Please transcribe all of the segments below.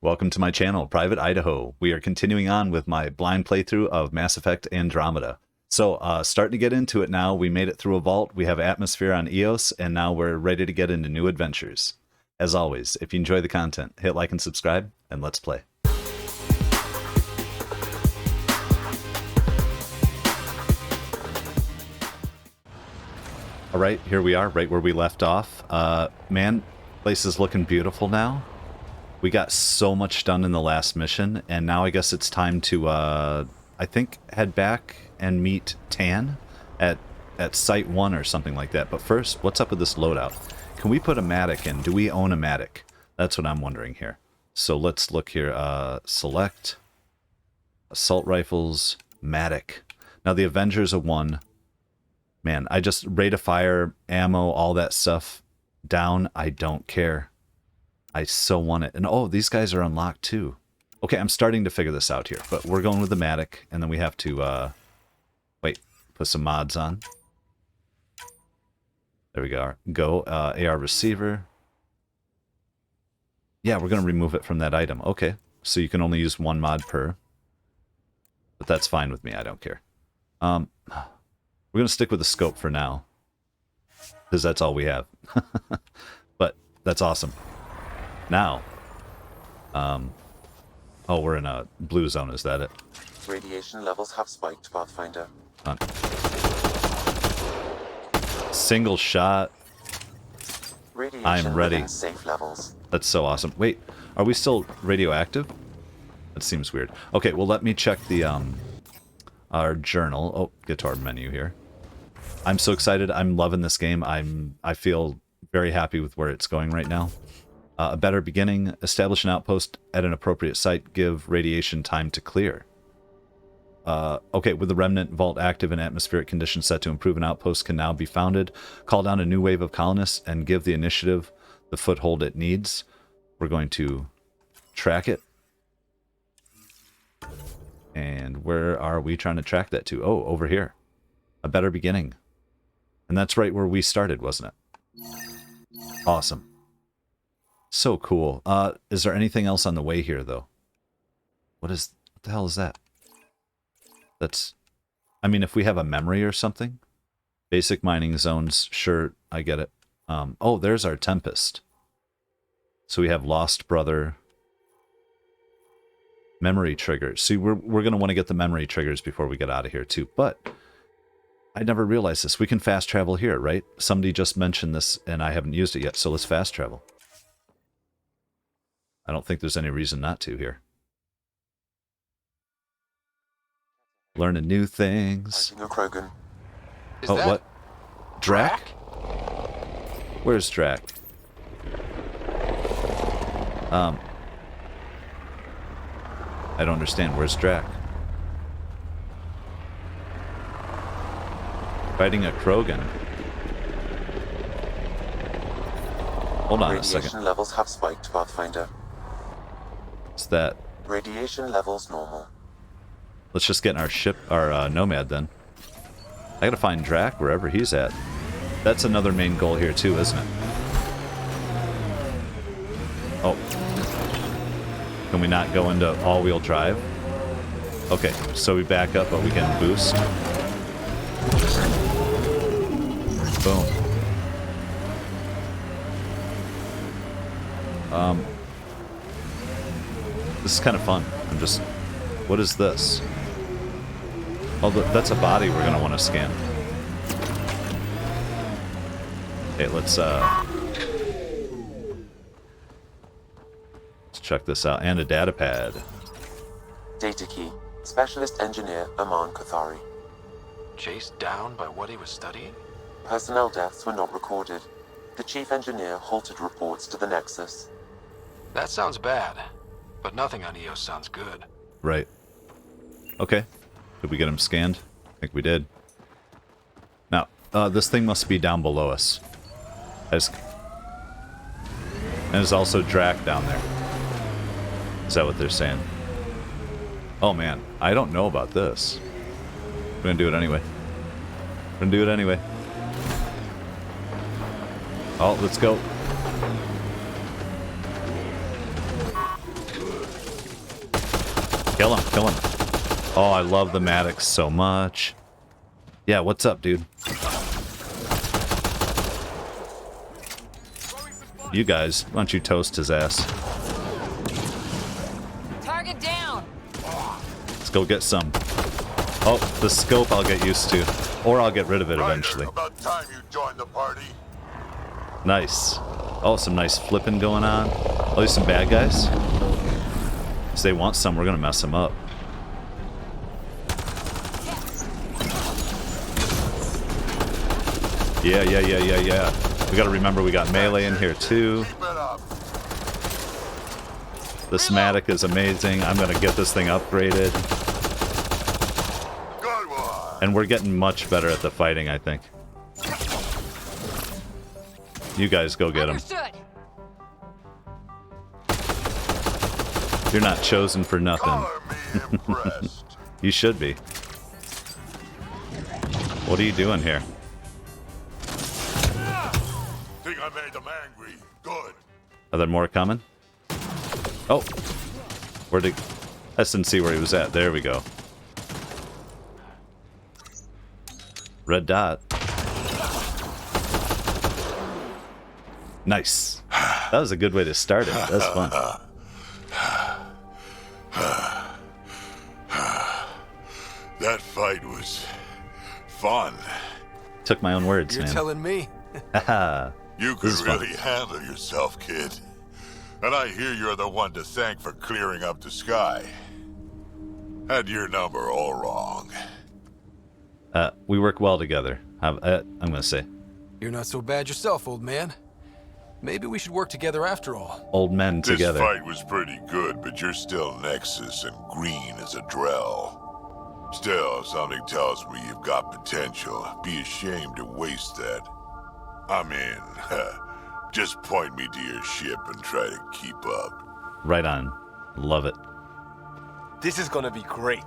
Welcome to my channel, Private Idaho. We are continuing on with my blind playthrough of Mass Effect Andromeda. So, starting to get into it now. We made it through a vault, we have atmosphere on Eos, and now we're ready to get into new adventures. As always, if you enjoy the content, hit like and subscribe, and let's play. Alright, here we are, right where we left off. Man, place is looking beautiful now. We got so much done in the last mission, and now I guess it's time to, I think, head back and meet Tan at Site 1 or something like that. But first, what's up with this loadout? Can we put a Matic in? Do we own a Matic? That's what I'm wondering here. So let's look here. Select. Assault Rifles. Matic. Now the Avengers are 1. Man, I just rate of fire, ammo, all that stuff down. I don't care. I so want it. And oh, these guys are unlocked too. Okay, I'm starting to figure this out here. But we're going with the Matic, and then we have to, wait, put some mods on. There we go. AR receiver. Yeah, we're going to remove it from that item. Okay, so you can only use 1 mod per. But that's fine with me. I don't care. We're going to stick with the scope for now, because that's all we have. But that's awesome. Now, oh, we're in a blue zone, is that it? Radiation levels have spiked, Pathfinder. Single shot. Radiation I'm ready. within safe levels. That's so awesome. Wait, are we still radioactive? That seems weird. Okay, well, let me check the, our journal. Oh, get to our menu here. I'm so excited. I'm loving this game. I feel very happy with where it's going right now. A better beginning. Establish an outpost at an appropriate site. Give radiation time to clear. Okay, with the Remnant Vault active and atmospheric conditions set to improve, an outpost can now be founded. Call down a new wave of colonists and give the initiative the foothold it needs. We're going to track it. And where are we trying to track that to? Oh, over here. A better beginning. And that's right where we started, wasn't it? Awesome. So cool. Is there anything else on the way here, though? What the hell is that? That's... I mean, if we have a memory or something. Basic mining zones. Sure, I get it. Oh, there's our Tempest. So we have Lost Brother. Memory triggers. See, we're going to want to get the memory triggers before we get out of here, too. But I never realized this. We can fast travel here, right? Somebody just mentioned this, and I haven't used it yet, so let's fast travel. I don't think there's any reason not to here. Learning new things. Oh, what? Drac? Where's Drac? I don't understand. Where's Drac? Fighting a Krogan. Hold on a second. Radiation levels have spiked, Pathfinder. What's that? Radiation levels normal. Let's just get in our ship, our Nomad then. I gotta find Drac wherever he's at. That's another main goal here too, isn't it? Oh. Can we not go into all-wheel drive? Okay, so we back up, but we can boost. Boom. This is kind of fun. I'm just... What is this? Oh, that's a body we're going to want to scan. Okay, let's check this out. And a data pad. Data key. Specialist engineer Aman Kothari. Chased down by what he was studying? Personnel deaths were not recorded. The chief engineer halted reports to the Nexus. That sounds bad, but nothing on Eos sounds good. Right. Okay. Did we get him scanned? I think we did. Now, this thing must be down below us. And there's also Drac down there. Is that what they're saying? Oh man, I don't know about this. We're gonna do it anyway. We're gonna do it anyway. Oh, let's go. Kill him, kill him. Oh, I love the Maddox so much. Yeah, what's up, dude? You guys, why don't you toast his ass? Target down. Let's go get some. Oh, the scope I'll get used to. Or I'll get rid of it eventually. About time you joined the party. Nice. Oh, some nice flipping going on. Oh, there's some bad guys. If they want some, we're gonna mess them up. Yeah. We gotta remember we got melee in here too. Keep it up. The Smatic is amazing. I'm gonna get this thing upgraded. Good one. And we're getting much better at the fighting, I think. You guys go get him. Understood. You're not chosen for nothing. Color me impressed. You should be. What are you doing here? Think I made them angry. Good. Are there more coming? Oh. Where'd he... I didn't see where he was at. There we go. Red dot. Nice. That was a good way to start it. That's fun. That fight was fun. Took my own words, You're man. telling me? Haha. You This could is fun. really handle yourself, kid. And I hear you're the one to thank for clearing up the sky. Had your number all wrong. We work well together. I'm gonna say. You're not so bad yourself, old man. Maybe we should work together after all. Old men This together. fight was pretty good, but you're still Nexus and green as a Drell. Still, something tells me you've got potential. Be ashamed to waste that. I'm in. Just point me to your ship and try to keep up. Right on. Love it. This is gonna be great.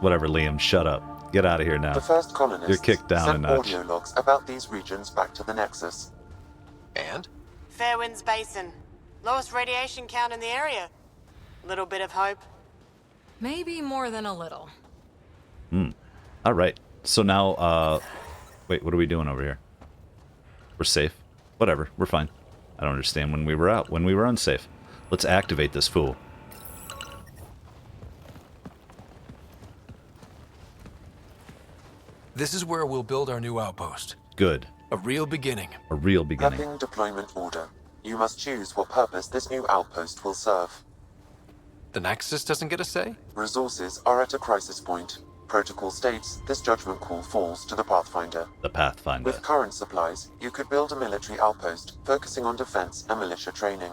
Whatever, Liam. Shut up. Get out of here now. The first colonists You're kicked down a sent notch. audio logs about these regions back to the Nexus. And? Fairwinds Basin. Lowest radiation count in the area. Little bit of hope. Maybe more than a little. All right. So now, wait, what are we doing over here? We're safe. Whatever. We're fine. I don't understand when we were out. When we were unsafe. Let's activate this fool. This is where we'll build our new outpost. Good. A real beginning. A real beginning. Mapping deployment order. You must choose what purpose this new outpost will serve. The Nexus doesn't get a say? Resources are at a crisis point. Protocol states this judgment call falls to the Pathfinder. The Pathfinder. With current supplies, you could build a military outpost, focusing on defense and militia training.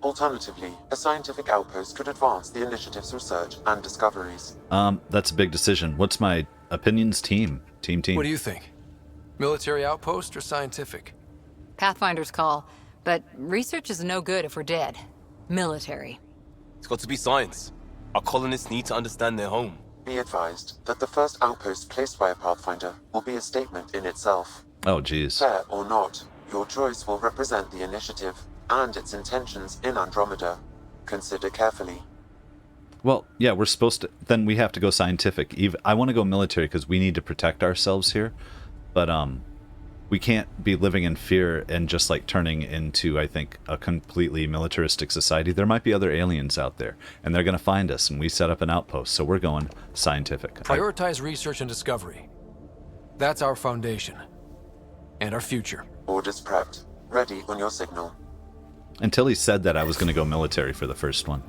Alternatively, a scientific outpost could advance the initiative's research and discoveries. That's a big decision. What's my opinions? Team. Team. What do you think? Military outpost or scientific? Pathfinder's call, but research is no good if we're dead. Military. It's got to be science. Our colonists need to understand their home. Be advised that the first outpost placed by a Pathfinder will be a statement in itself. Oh, geez. Fair or not, your choice will represent the initiative and its intentions in Andromeda. Consider carefully. Well, yeah, we're supposed to... Then we have to go scientific. I want to go military because we need to protect ourselves here. But, we can't be living in fear and just, like, turning into, I think, a completely militaristic society. There might be other aliens out there, and they're going to find us, and we set up an outpost, so we're going scientific. Prioritize research and discovery. That's our foundation. And our future. Orders prepped. Ready on your signal. Until he said that, I was going to go military for the first one.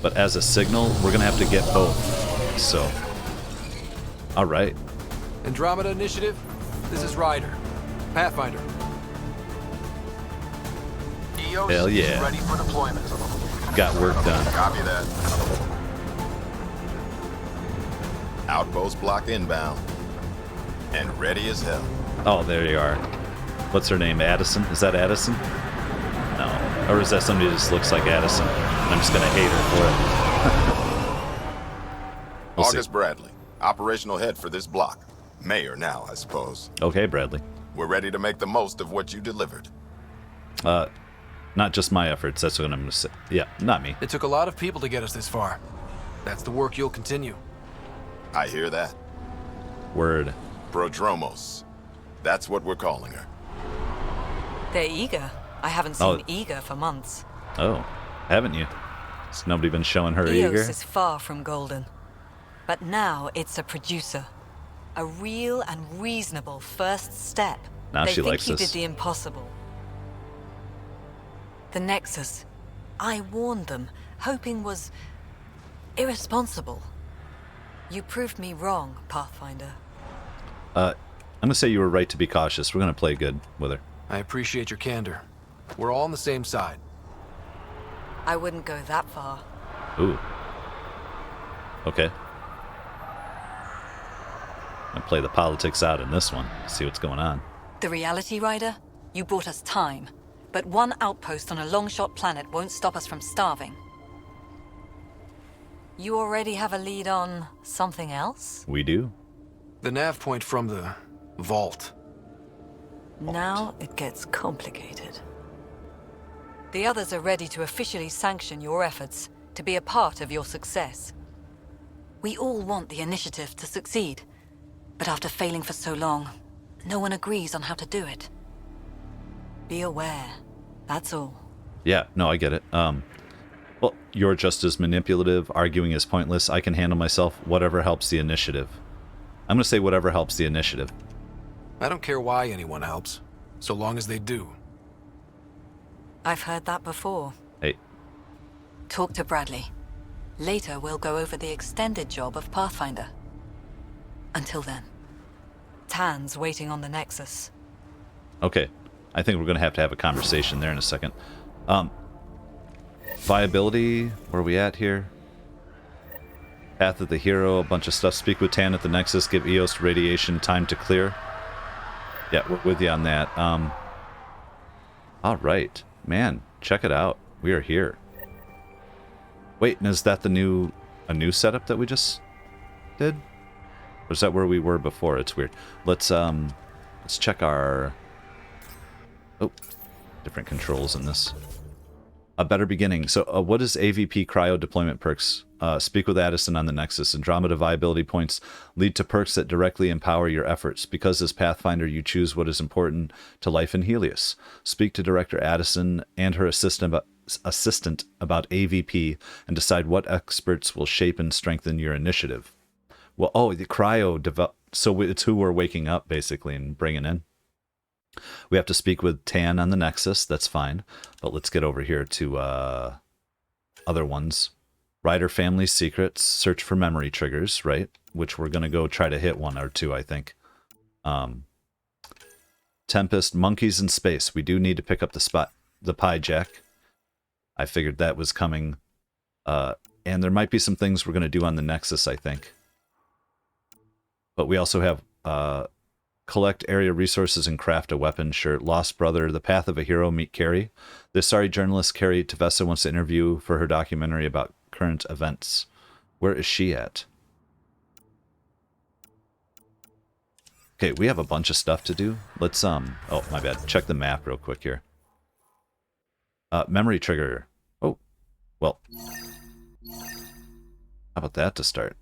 But as a signal, we're going to have to get both. So, all right. Andromeda Initiative, this is Ryder. Pathfinder. EOS Hell yeah. is ready for deployment. Got work done. Copy that. Outpost block inbound. And ready as hell. Oh, there you are. What's her name? Addison? Is that Addison? No. Or is that somebody who just looks like Addison? And I'm just going to hate her for it. We'll August see. Bradley, operational head for this block. Mayor now, I suppose. Okay, Bradley. We're ready to make the most of what you delivered. Not just my efforts, that's what I'm going to say. Yeah, not me. It took a lot of people to get us this far. That's the work you'll continue. I hear that. Word. Prodromos. That's what we're calling her. They're eager. I haven't seen eager for months. Oh, haven't you? Has nobody been showing her Eos eager? is far from golden. But now it's a producer. A real and reasonable first step. Now They she think likes he this. did the impossible. The Nexus. I warned them, hoping was irresponsible. You proved me wrong, Pathfinder. I'm going to say you were right to be cautious. We're going to play good with her. I appreciate your candor. We're all on the same side. I wouldn't go that far. Ooh. Okay. I'll play the politics out in this one. See what's going on. The Reality Rider? You brought us time. But one outpost on a long-shot planet won't stop us from starving. You already have a lead on something else? We do. The nav point from the vault. Now it gets complicated. The others are ready to officially sanction your efforts, to be a part of your success. We all want the initiative to succeed, but after failing for so long, no one agrees on how to do it. Be aware, that's all. Yeah, no, I get it. Well, you're just as manipulative. Arguing is pointless. I can handle myself. Whatever helps the initiative. I'm going to say whatever helps the initiative. I don't care why anyone helps, so long as they do. I've heard that before. Hey, Talk to Bradley. Later, we'll go over the extended job of Pathfinder. Until then, Tan's waiting on the Nexus. okay. I think we're going to have a conversation there in a second. Viability, where are we at here? Path of the Hero, a bunch of stuff. Speak with Tan at the Nexus, give Eos radiation time to clear. Yeah, we're with you on that. Alright. Man, check it out. We are here. Wait, and is that a new setup that we just did? Or is that where we were before? It's weird. Let's check our... Oh, different controls in this. A better beginning. So what is AVP cryo deployment perks? Speak with Addison on the Nexus. Andromeda viability points lead to perks that directly empower your efforts. Because as Pathfinder, you choose what is important to life in Helios. Speak to Director Addison and her assistant about AVP and decide what experts will shape and strengthen your initiative. Well, oh, the cryo so it's who we're waking up basically and bringing in. We have to speak with Tan on the Nexus. That's fine. But let's get over here to other ones. Rider family secrets. Search for memory triggers, right? Which we're going to go try to hit one or two, I think. Tempest. Monkeys in space. We do need to pick up the pie jack. I figured that was coming. And there might be some things we're going to do on the Nexus, I think. But we also have... collect area resources and craft a weapon shirt. Lost Brother, The Path of a Hero, meet Carrie. The sorry journalist Carrie Tavessa wants to interview for her documentary about current events. Where is she at? Okay, we have a bunch of stuff to do. Let's, oh, my bad. Check the map real quick here. Memory trigger. Oh, well. How about that to start?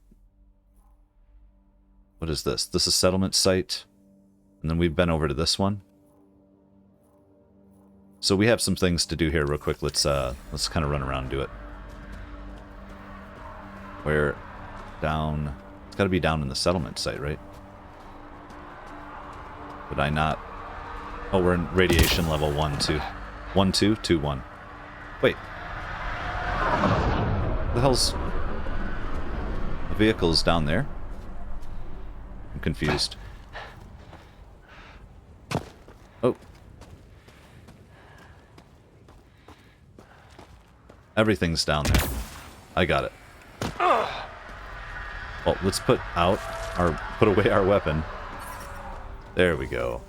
What is this? This is settlement site. And then we've been over to this one. So we have some things to do here real quick. Let's kind of run around and do it. Where down... It's got to be down in the settlement site, right? Would I not... Oh, we're in radiation level 1, 2. 1, 2, 2, 1. Wait. The hell's... The vehicle's down there? I'm confused. Oh. Everything's down there. I got it. Well, let's put away our weapon. There we go.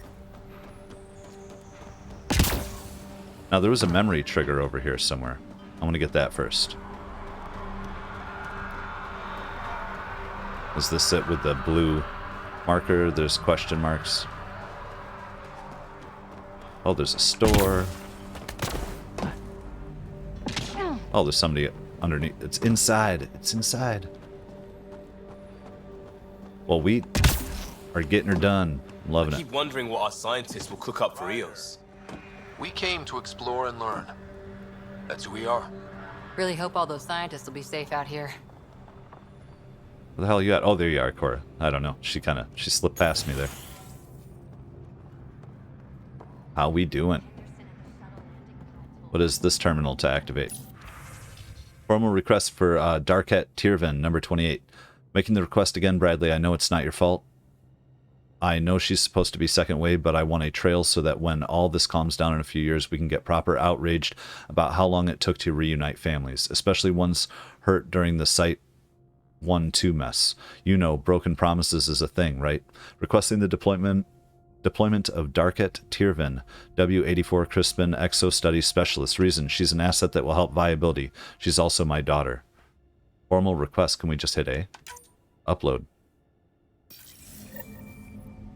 Now, there was a memory trigger over here somewhere. I want to get that first. Is this it with the blue marker? There's question marks. Oh, there's a store. Oh, there's somebody underneath. It's inside. It's inside. Well, we are getting her done. I'm loving I it. keep wondering what our scientists will cook up for Eos. We came to explore and learn. That's who we are. Really hope all those scientists will be safe out here. Where the hell are you at? Oh, there you are, Cora. I don't know. She slipped past me there. How we doing? What is this terminal to activate? Formal request for Darket Tirvin, number 28. Making the request again, Bradley. I know it's not your fault. I know she's supposed to be second wave, but I want a trail so that when all this calms down in a few years, we can get proper outraged about how long it took to reunite families, especially ones hurt during the Site 1-2 mess. You know, broken promises is a thing, right? Requesting the deployment of Darket Tirvin, W84 Crispin Exo Studies Specialist. Reason, she's an asset that will help viability. She's also my daughter. Formal request. Can we just hit A? Upload.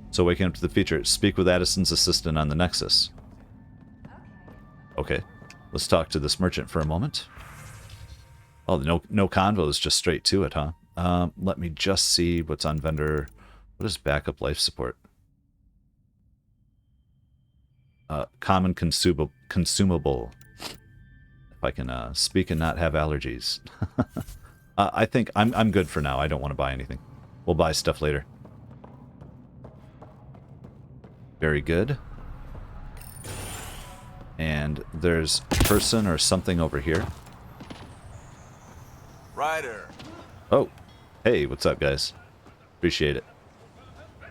So waking up to the feature. Speak with Addison's assistant on the Nexus. Okay. Let's talk to this merchant for a moment. Oh, no convos, just straight to it, huh? Let me just see what's on vendor. What is backup life support? Common consumable. If I can speak and not have allergies. I think I'm good for now. I don't want to buy anything. We'll buy stuff later. Very good. And there's a person or something over here. Ryder. Oh, hey, what's up, guys? Appreciate it.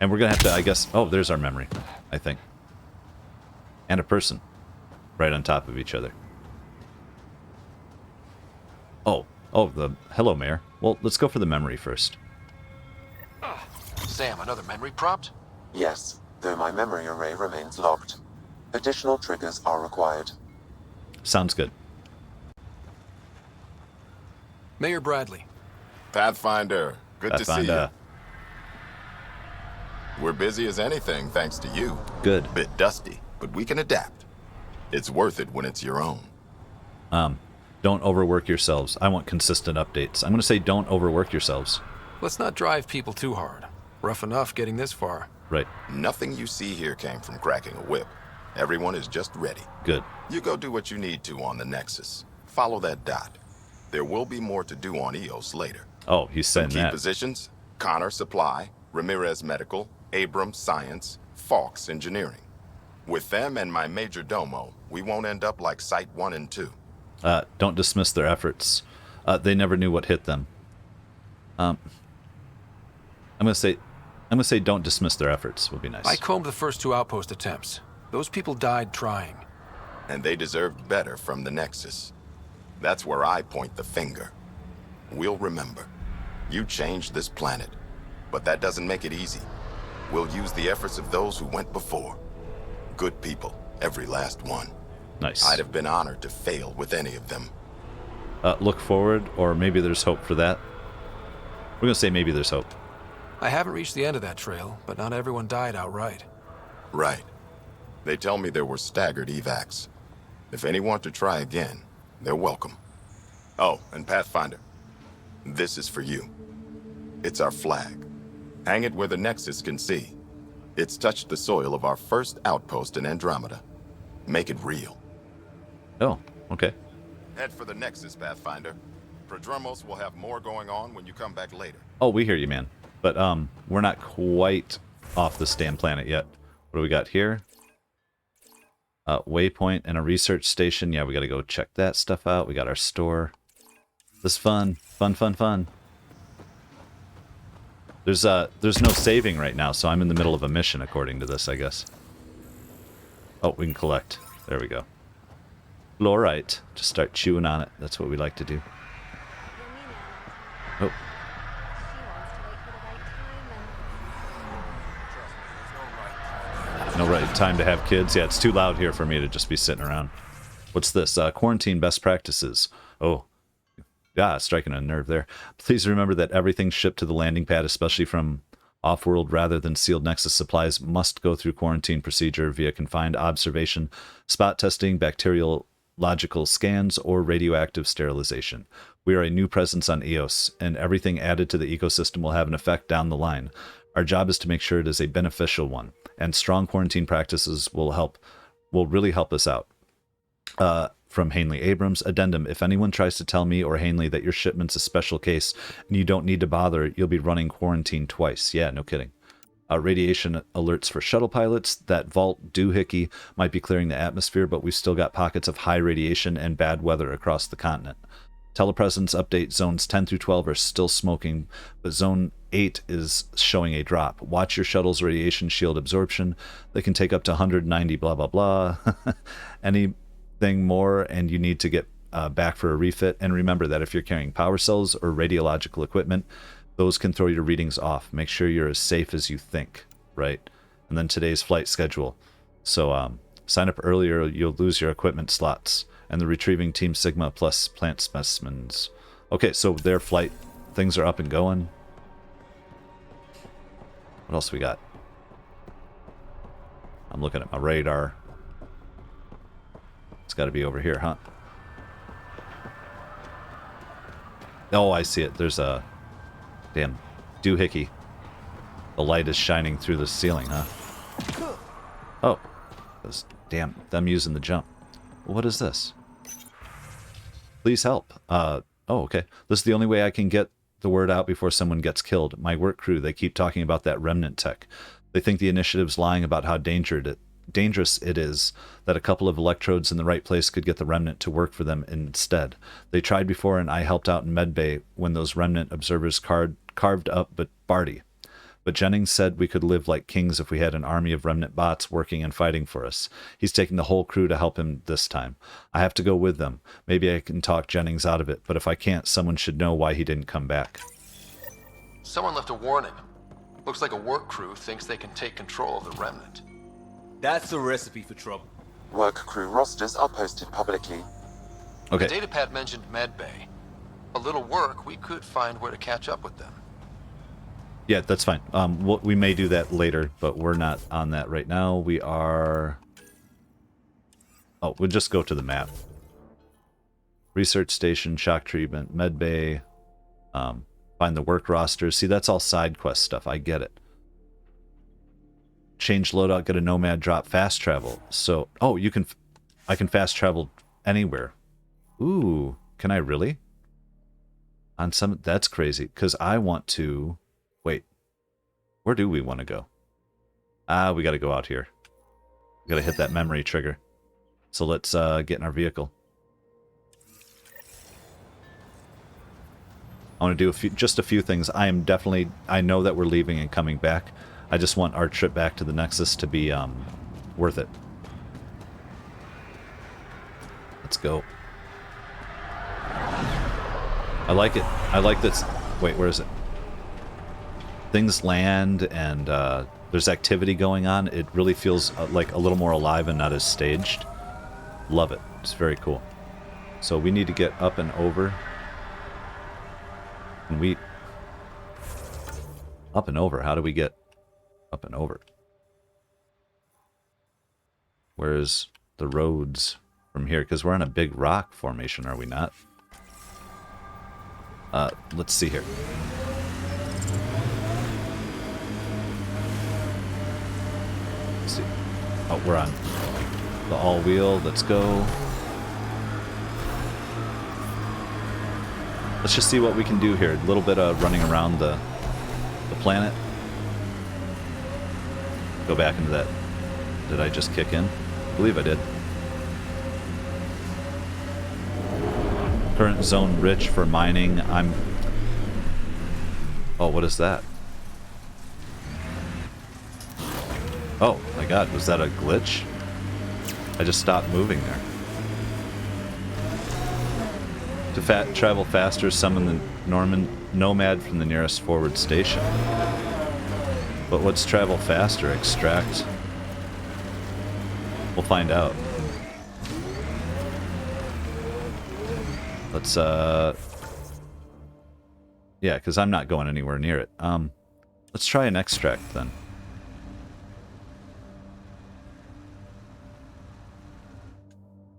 And we're gonna have to, I guess. Oh, there's our memory, I think. And a person, right on top of each other. Oh, hello, Mayor. Well, let's go for the memory first. Sam, another memory prompt? Yes, though my memory array remains locked. Additional triggers are required. Sounds good. Mayor Bradley. Pathfinder, good to see you. Pathfinder. We're busy as anything, thanks to you. Good. Bit dusty, but we can adapt. It's worth it when it's your own. Don't overwork yourselves. I want consistent updates. I'm going to say don't overwork yourselves. Let's not drive people too hard. Rough enough getting this far. Right. Nothing you see here came from cracking a whip. Everyone is just ready. Good. You go do what you need to on the Nexus. Follow that dot. There will be more to do on Eos later. Oh, he's saying Key that. positions: Connor Supply, Ramirez Medical, Abrams Science, Fawkes Engineering. With them and my major domo, we won't end up like Site 1 and 2. Don't dismiss their efforts. They never knew what hit them. I'm gonna say don't dismiss their efforts would be nice. I combed the first 2 outpost attempts. Those people died trying. And they deserved better from the Nexus. That's where I point the finger. We'll remember. You changed this planet, but that doesn't make it easy. We'll use the efforts of those who went before. Good people, every last one. Nice. I'd have been honored to fail with any of them. Look forward, or maybe there's hope for that. We're gonna say maybe there's hope. I haven't reached the end of that trail, but not everyone died outright. Right. They tell me there were staggered evacs. If any want to try again, they're welcome. Oh, and Pathfinder, this is for you. It's our flag. Hang it where the Nexus can see. It's touched the soil of our first outpost in Andromeda. Make it real. Oh, okay. Head for the Nexus, Pathfinder. Prodromos will have more going on when you come back later. Oh, we hear you, man. But we're not quite off this damn planet yet. What do we got here? Waypoint and a research station. Yeah, we got to go check that stuff out. We got our store. This is fun. Fun. There's no saving right now, so I'm in the middle of a mission according to this, I guess. Oh, we can collect. There we go. Fluorite. Just start chewing on it. That's what we like to do. Oh. No right time to have kids. Yeah, it's too loud here for me to just be sitting around. What's this? Quarantine best practices. Oh. Yeah, striking a nerve there. Please remember that everything shipped to the landing pad, especially from off-world rather than sealed Nexus supplies, must go through quarantine procedure via confined observation, spot testing, bacterial radiological scans, or radioactive sterilization. We are a new presence on Eos, and everything added to the ecosystem will have an effect down the line. Our job is to make sure it is a beneficial one, and strong quarantine practices will really help us out. From Hanley Abrams. Addendum: if anyone tries to tell me or Hanley that your shipment's a special case and you don't need to bother, you'll be running quarantine twice. Yeah, no kidding. Radiation alerts for shuttle pilots. That vault doohickey might be clearing the atmosphere, but we've still got pockets of high radiation and bad weather across the continent. Telepresence update: zones 10 through 12 are still smoking, but zone 8 is showing a drop. Watch your shuttle's radiation shield absorption. They can take up to 190 blah blah blah. Anything more and you need to get back for a refit. And remember that if you're carrying power cells or radiological equipment, those can throw your readings off. Make sure you're as safe as you think, right? And then today's flight schedule. So sign up earlier, you'll lose your equipment slots. And the retrieving Team Sigma plus plant specimens. Okay, so their flight things are up and going. What else we got? I'm looking at my radar. It's got to be over here, huh? Oh, I see it. There's a damn doohickey. The light is shining through the ceiling, huh? Oh, damn, them using the jump. Well, what is this? Please help. Oh, okay. This is the only way I can get the word out before someone gets killed. My work crew, they keep talking about that remnant tech. They think the initiative's lying about how dangerous it is, that a couple of electrodes in the right place could get the remnant to work for them instead. They tried before, and I helped out in medbay when those remnant observers carved up Barty. But Jennings said we could live like kings if we had an army of remnant bots working and fighting for us. He's taking the whole crew to help him this time. I have to go with them. Maybe I can talk Jennings out of it, but if I can't, someone should know why he didn't come back. Someone left a warning. Looks like a work crew thinks they can take control of the remnant. That's a recipe for trouble. Work crew rosters are posted publicly. Okay. The datapad mentioned medbay. A little work, we could find where to catch up with them. Yeah, that's fine. We may do that later, but we're not on that right now. We are... Oh, we'll just go to the map. Research station, shock treatment, medbay, find the work rosters. See, that's all side quest stuff. I get it. Change loadout, get a nomad drop, fast travel. So, oh, I can fast travel anywhere. Ooh, can I really? On some, that's crazy, because I want to... Wait, where do we want to go? We got to go out here. We got to hit that memory trigger. So let's get in our vehicle. I want to do just a few things. I know that we're leaving and coming back. I just want our trip back to the Nexus to be worth it. Let's go. I like it. I like this. Wait, where is it? Things land and there's activity going on. It really feels like a little more alive and not as staged. Love it. It's very cool. So we need to get up and over. And we... Up and over. How do we get up and over? Where's the roads from here? Because we're on a big rock formation, are we not? Let's see here. Let's see. Oh, we're on the all-wheel. Let's go. Let's just see what we can do here. A little bit of running around the planet. Go back into that. Did I just kick in? I believe I did. Current zone rich for mining. Oh, what is that? Oh my god, was that a glitch? I just stopped moving there. To travel faster, summon the nomad from the nearest forward station. But what's travel faster? Extract? We'll find out. Let's, yeah, because I'm not going anywhere near it. Let's try an extract then.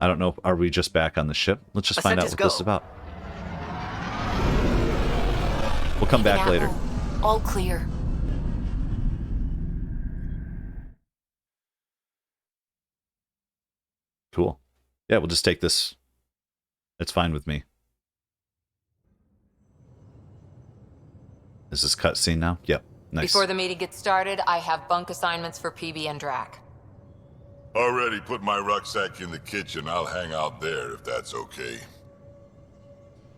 I don't know. Are we just back on the ship? Let's just find out what this is about. We'll come back later. All clear. Cool. Yeah, we'll just take this. It's fine with me. Is this cutscene now? Yep. Nice. Before the meeting gets started, I have bunk assignments for Peebee and Drac. Already put my rucksack in the kitchen. I'll hang out there if that's okay.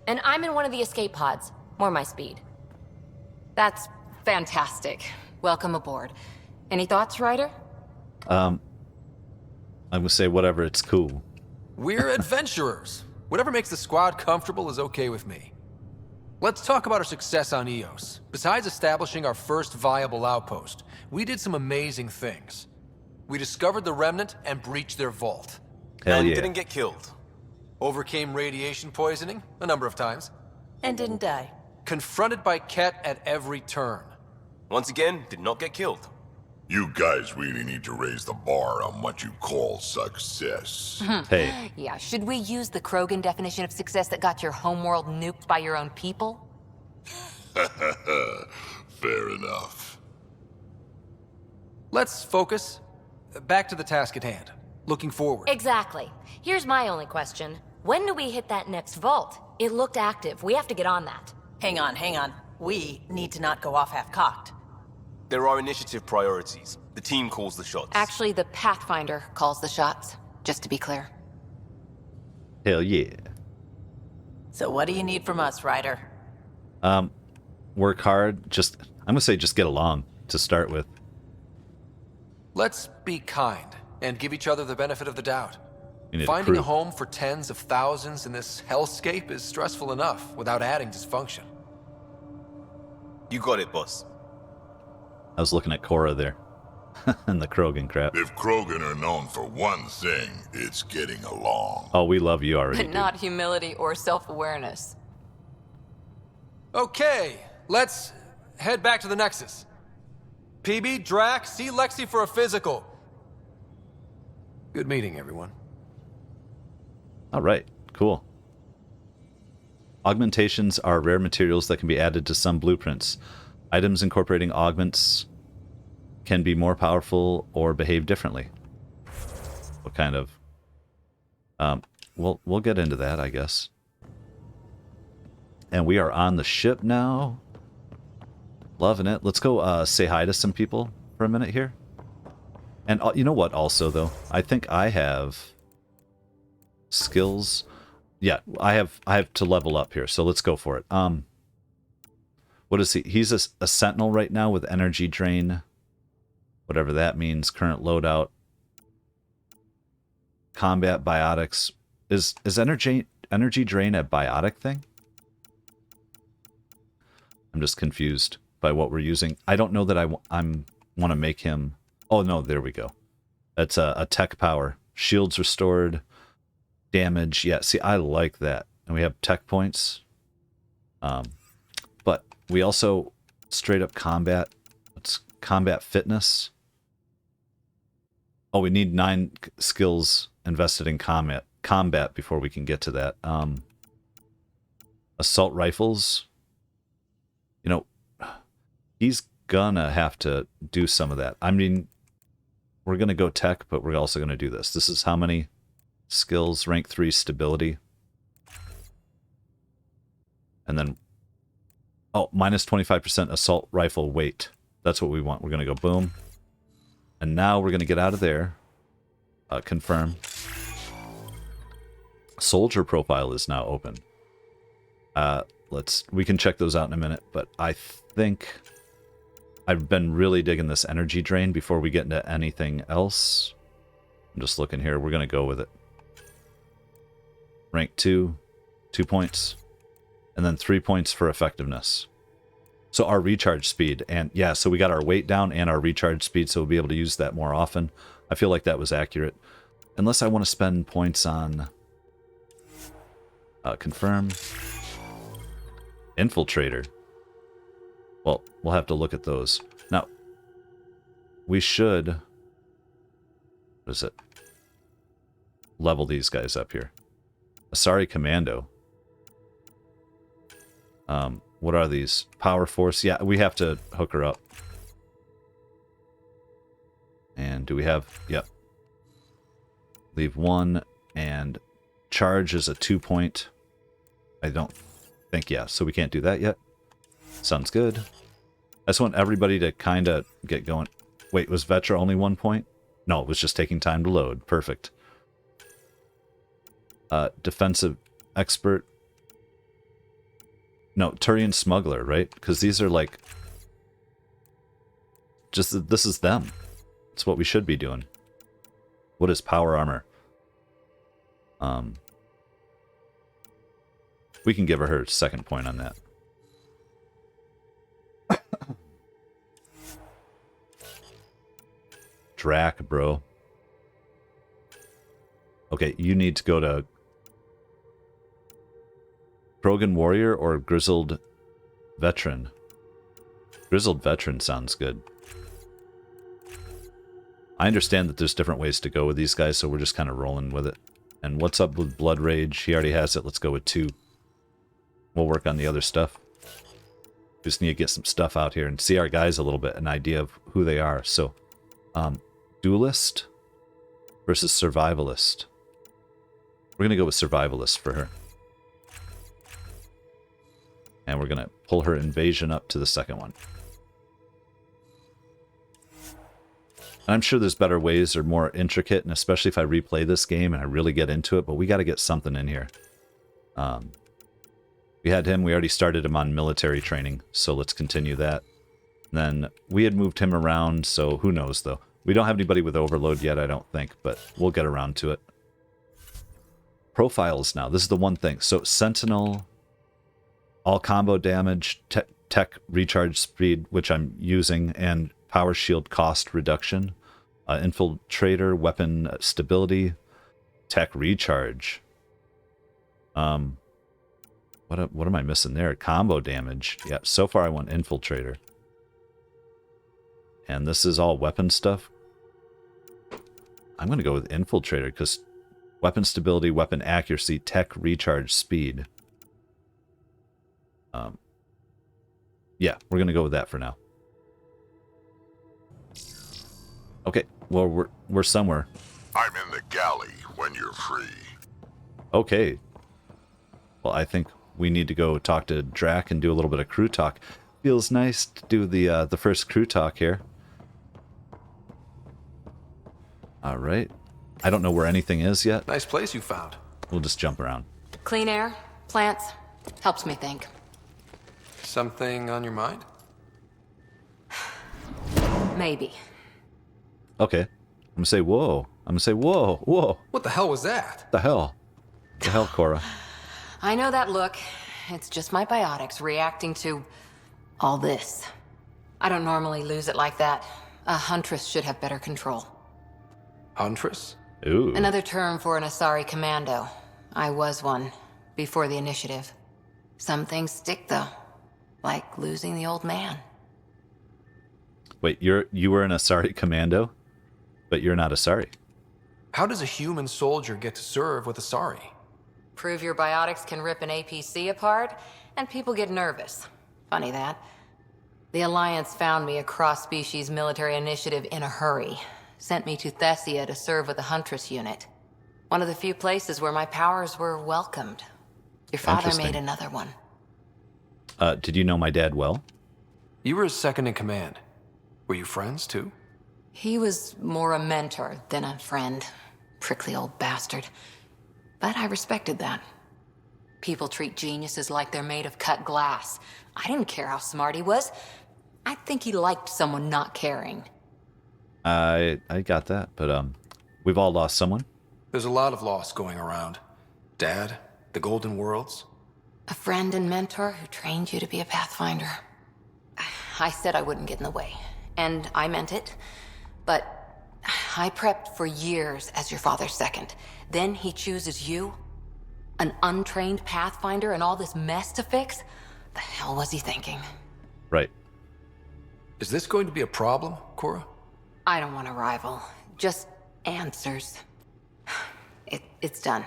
And I'm in one of the escape pods. More my speed. That's fantastic. Welcome aboard. Any thoughts, Ryder? I'm gonna say whatever. It's cool. We're adventurers. Whatever makes the squad comfortable is okay with me. Let's talk about our success on Eos. Besides establishing our first viable outpost, we did some amazing things. We discovered the Remnant and breached their vault. Hell and yeah. didn't get killed. Overcame radiation poisoning a number of times. And didn't die. Confronted by Ket at every turn. Once again, did not get killed. You guys really need to raise the bar on what you call success. Hey. Yeah, should we use the Krogan definition of success that got your homeworld nuked by your own people? Fair enough. Let's focus. Back to the task at hand. Looking forward. Exactly. Here's my only question. When do we hit that next vault? It looked active. We have to get on that. Hang on. We need to not go off half-cocked. There are initiative priorities. The team calls the shots. Actually, the Pathfinder calls the shots, just to be clear. Hell yeah. So what do you need from us, Ryder? Work hard. I'm gonna say just get along to start with. Let's be kind and give each other the benefit of the doubt. You need Finding crew. a home for tens of thousands in this hellscape is stressful enough without adding dysfunction. You got it, boss. I was looking at Cora there. And the Krogan crap. If Krogan are known for one thing, it's getting along. Oh, we love you already, But dude. not humility or self-awareness. Okay, let's head back to the Nexus. Peebee, Drac, see Lexi for a physical. Good meeting, everyone. All right, cool. Augmentations are rare materials that can be added to some blueprints. Items incorporating augments can be more powerful or behave differently. What kind of... we'll get into that, I guess. And we are on the ship now. Loving it. Let's go say hi to some people for a minute here. And you know what also, though? I think I have skills. Yeah, I have to level up here, so let's go for it. What is he? He's a sentinel right now with energy drain. Whatever that means. Current loadout. Combat biotics. Is energy drain a biotic thing? I'm just confused by what we're using. I don't know that I want to make him... Oh, no, there we go. That's a tech power. Shields restored. Damage. Yeah, see, I like that. And we have tech points. But we also straight up combat. It's combat fitness. Oh, we need 9 skills invested in combat before we can get to that. Assault rifles. You know, he's gonna have to do some of that. I mean, we're gonna go tech, but we're also gonna do this. This is how many skills? Rank 3 stability. And then, oh, minus 25% assault rifle weight. That's what we want. We're gonna go boom. And now we're gonna get out of there. Confirm. Soldier profile is now open. We can check those out in a minute, but I think I've been really digging this energy drain before we get into anything else. I'm just looking here. We're going to go with it. Rank 2, 2 points, and then 3 points for effectiveness. So our recharge speed, and yeah, so we got our weight down and our recharge speed, so we'll be able to use that more often. I feel like that was accurate. Unless I want to spend points on... confirm... Infiltrator. Well, we'll have to look at those. Now, we should... What is it? level these guys up here. Asari Commando. What are these? Power Force? Yeah, we have to hook her up. And do we have... Yep. Leave 1, and charge is a 2-point. I don't think, yeah, so we can't do that yet. Sounds good. I just want everybody to kind of get going. Wait, was Vetra only 1 point? No, it was just taking time to load. Perfect. Defensive expert. No, Turian smuggler, right? Because these are like... Just, this is them. It's what we should be doing. What is power armor? We can give her 2nd point on that. Drac, bro. Okay, you need to go to Krogan Warrior or Grizzled Veteran. Grizzled Veteran sounds good. I understand that there's different ways to go with these guys, so we're just kind of rolling with it. And what's up with Blood Rage? He already has it. Let's go with 2. We'll work on the other stuff. Just need to get some stuff out here and see our guys a little bit, an idea of who they are. So, Duelist versus Survivalist. We're going to go with Survivalist for her. And we're going to pull her Invasion up to the 2nd one. And I'm sure there's better ways or more intricate, and especially if I replay this game and I really get into it, but we got to get something in here. We had him, we already started him on military training, so let's continue that. And then we had moved him around, so who knows though. We don't have anybody with overload yet, I don't think, but we'll get around to it. Profiles now, this is the one thing. So Sentinel, all combo damage, tech recharge speed, which I'm using, and power shield cost reduction, infiltrator, weapon stability, tech recharge. What am I missing there? Combo damage. Yeah, so far I want infiltrator. And this is all weapon stuff. I'm going to go with infiltrator because weapon stability, weapon accuracy, tech recharge speed. Yeah, we're going to go with that for now. Okay, well, we're somewhere. I'm in the galley when you're free. Okay. Well, I think we need to go talk to Drac and do a little bit of crew talk. Feels nice to do the first crew talk here. All right. I don't know where anything is yet. Nice place you found. We'll just jump around. Clean air, plants, helps me think. Something on your mind? Maybe. Okay. I'm gonna say whoa. I'm gonna say whoa, whoa. What the hell was that? The hell? The hell, Cora? I know that look. It's just my biotics reacting to all this. I don't normally lose it like that. A huntress should have better control. Huntress? Ooh. Another term for an Asari commando. I was one, before the initiative. Some things stick, though. Like losing the old man. Wait, you were an Asari commando? But you're not Asari. How does a human soldier get to serve with Asari? Prove your biotics can rip an APC apart, and people get nervous. Funny that. The Alliance found me a cross-species military initiative in a hurry. Sent me to Thessia to serve with the Huntress unit. One of the few places where my powers were welcomed. Your father made another one. Did you know my dad well? You were his second in command. Were you friends, too? He was more a mentor than a friend. Prickly old bastard. But I respected that. People treat geniuses like they're made of cut glass. I didn't care how smart he was. I think he liked someone not caring. I got that, but we've all lost someone. There's a lot of loss going around. Dad, the Golden Worlds. A friend and mentor who trained you to be a Pathfinder. I said I wouldn't get in the way, and I meant it. But I prepped for years as your father's second. Then he chooses you? An untrained Pathfinder and all this mess to fix? The hell was he thinking? Right. Is this going to be a problem, Cora? I don't want a rival. Just answers. It's done.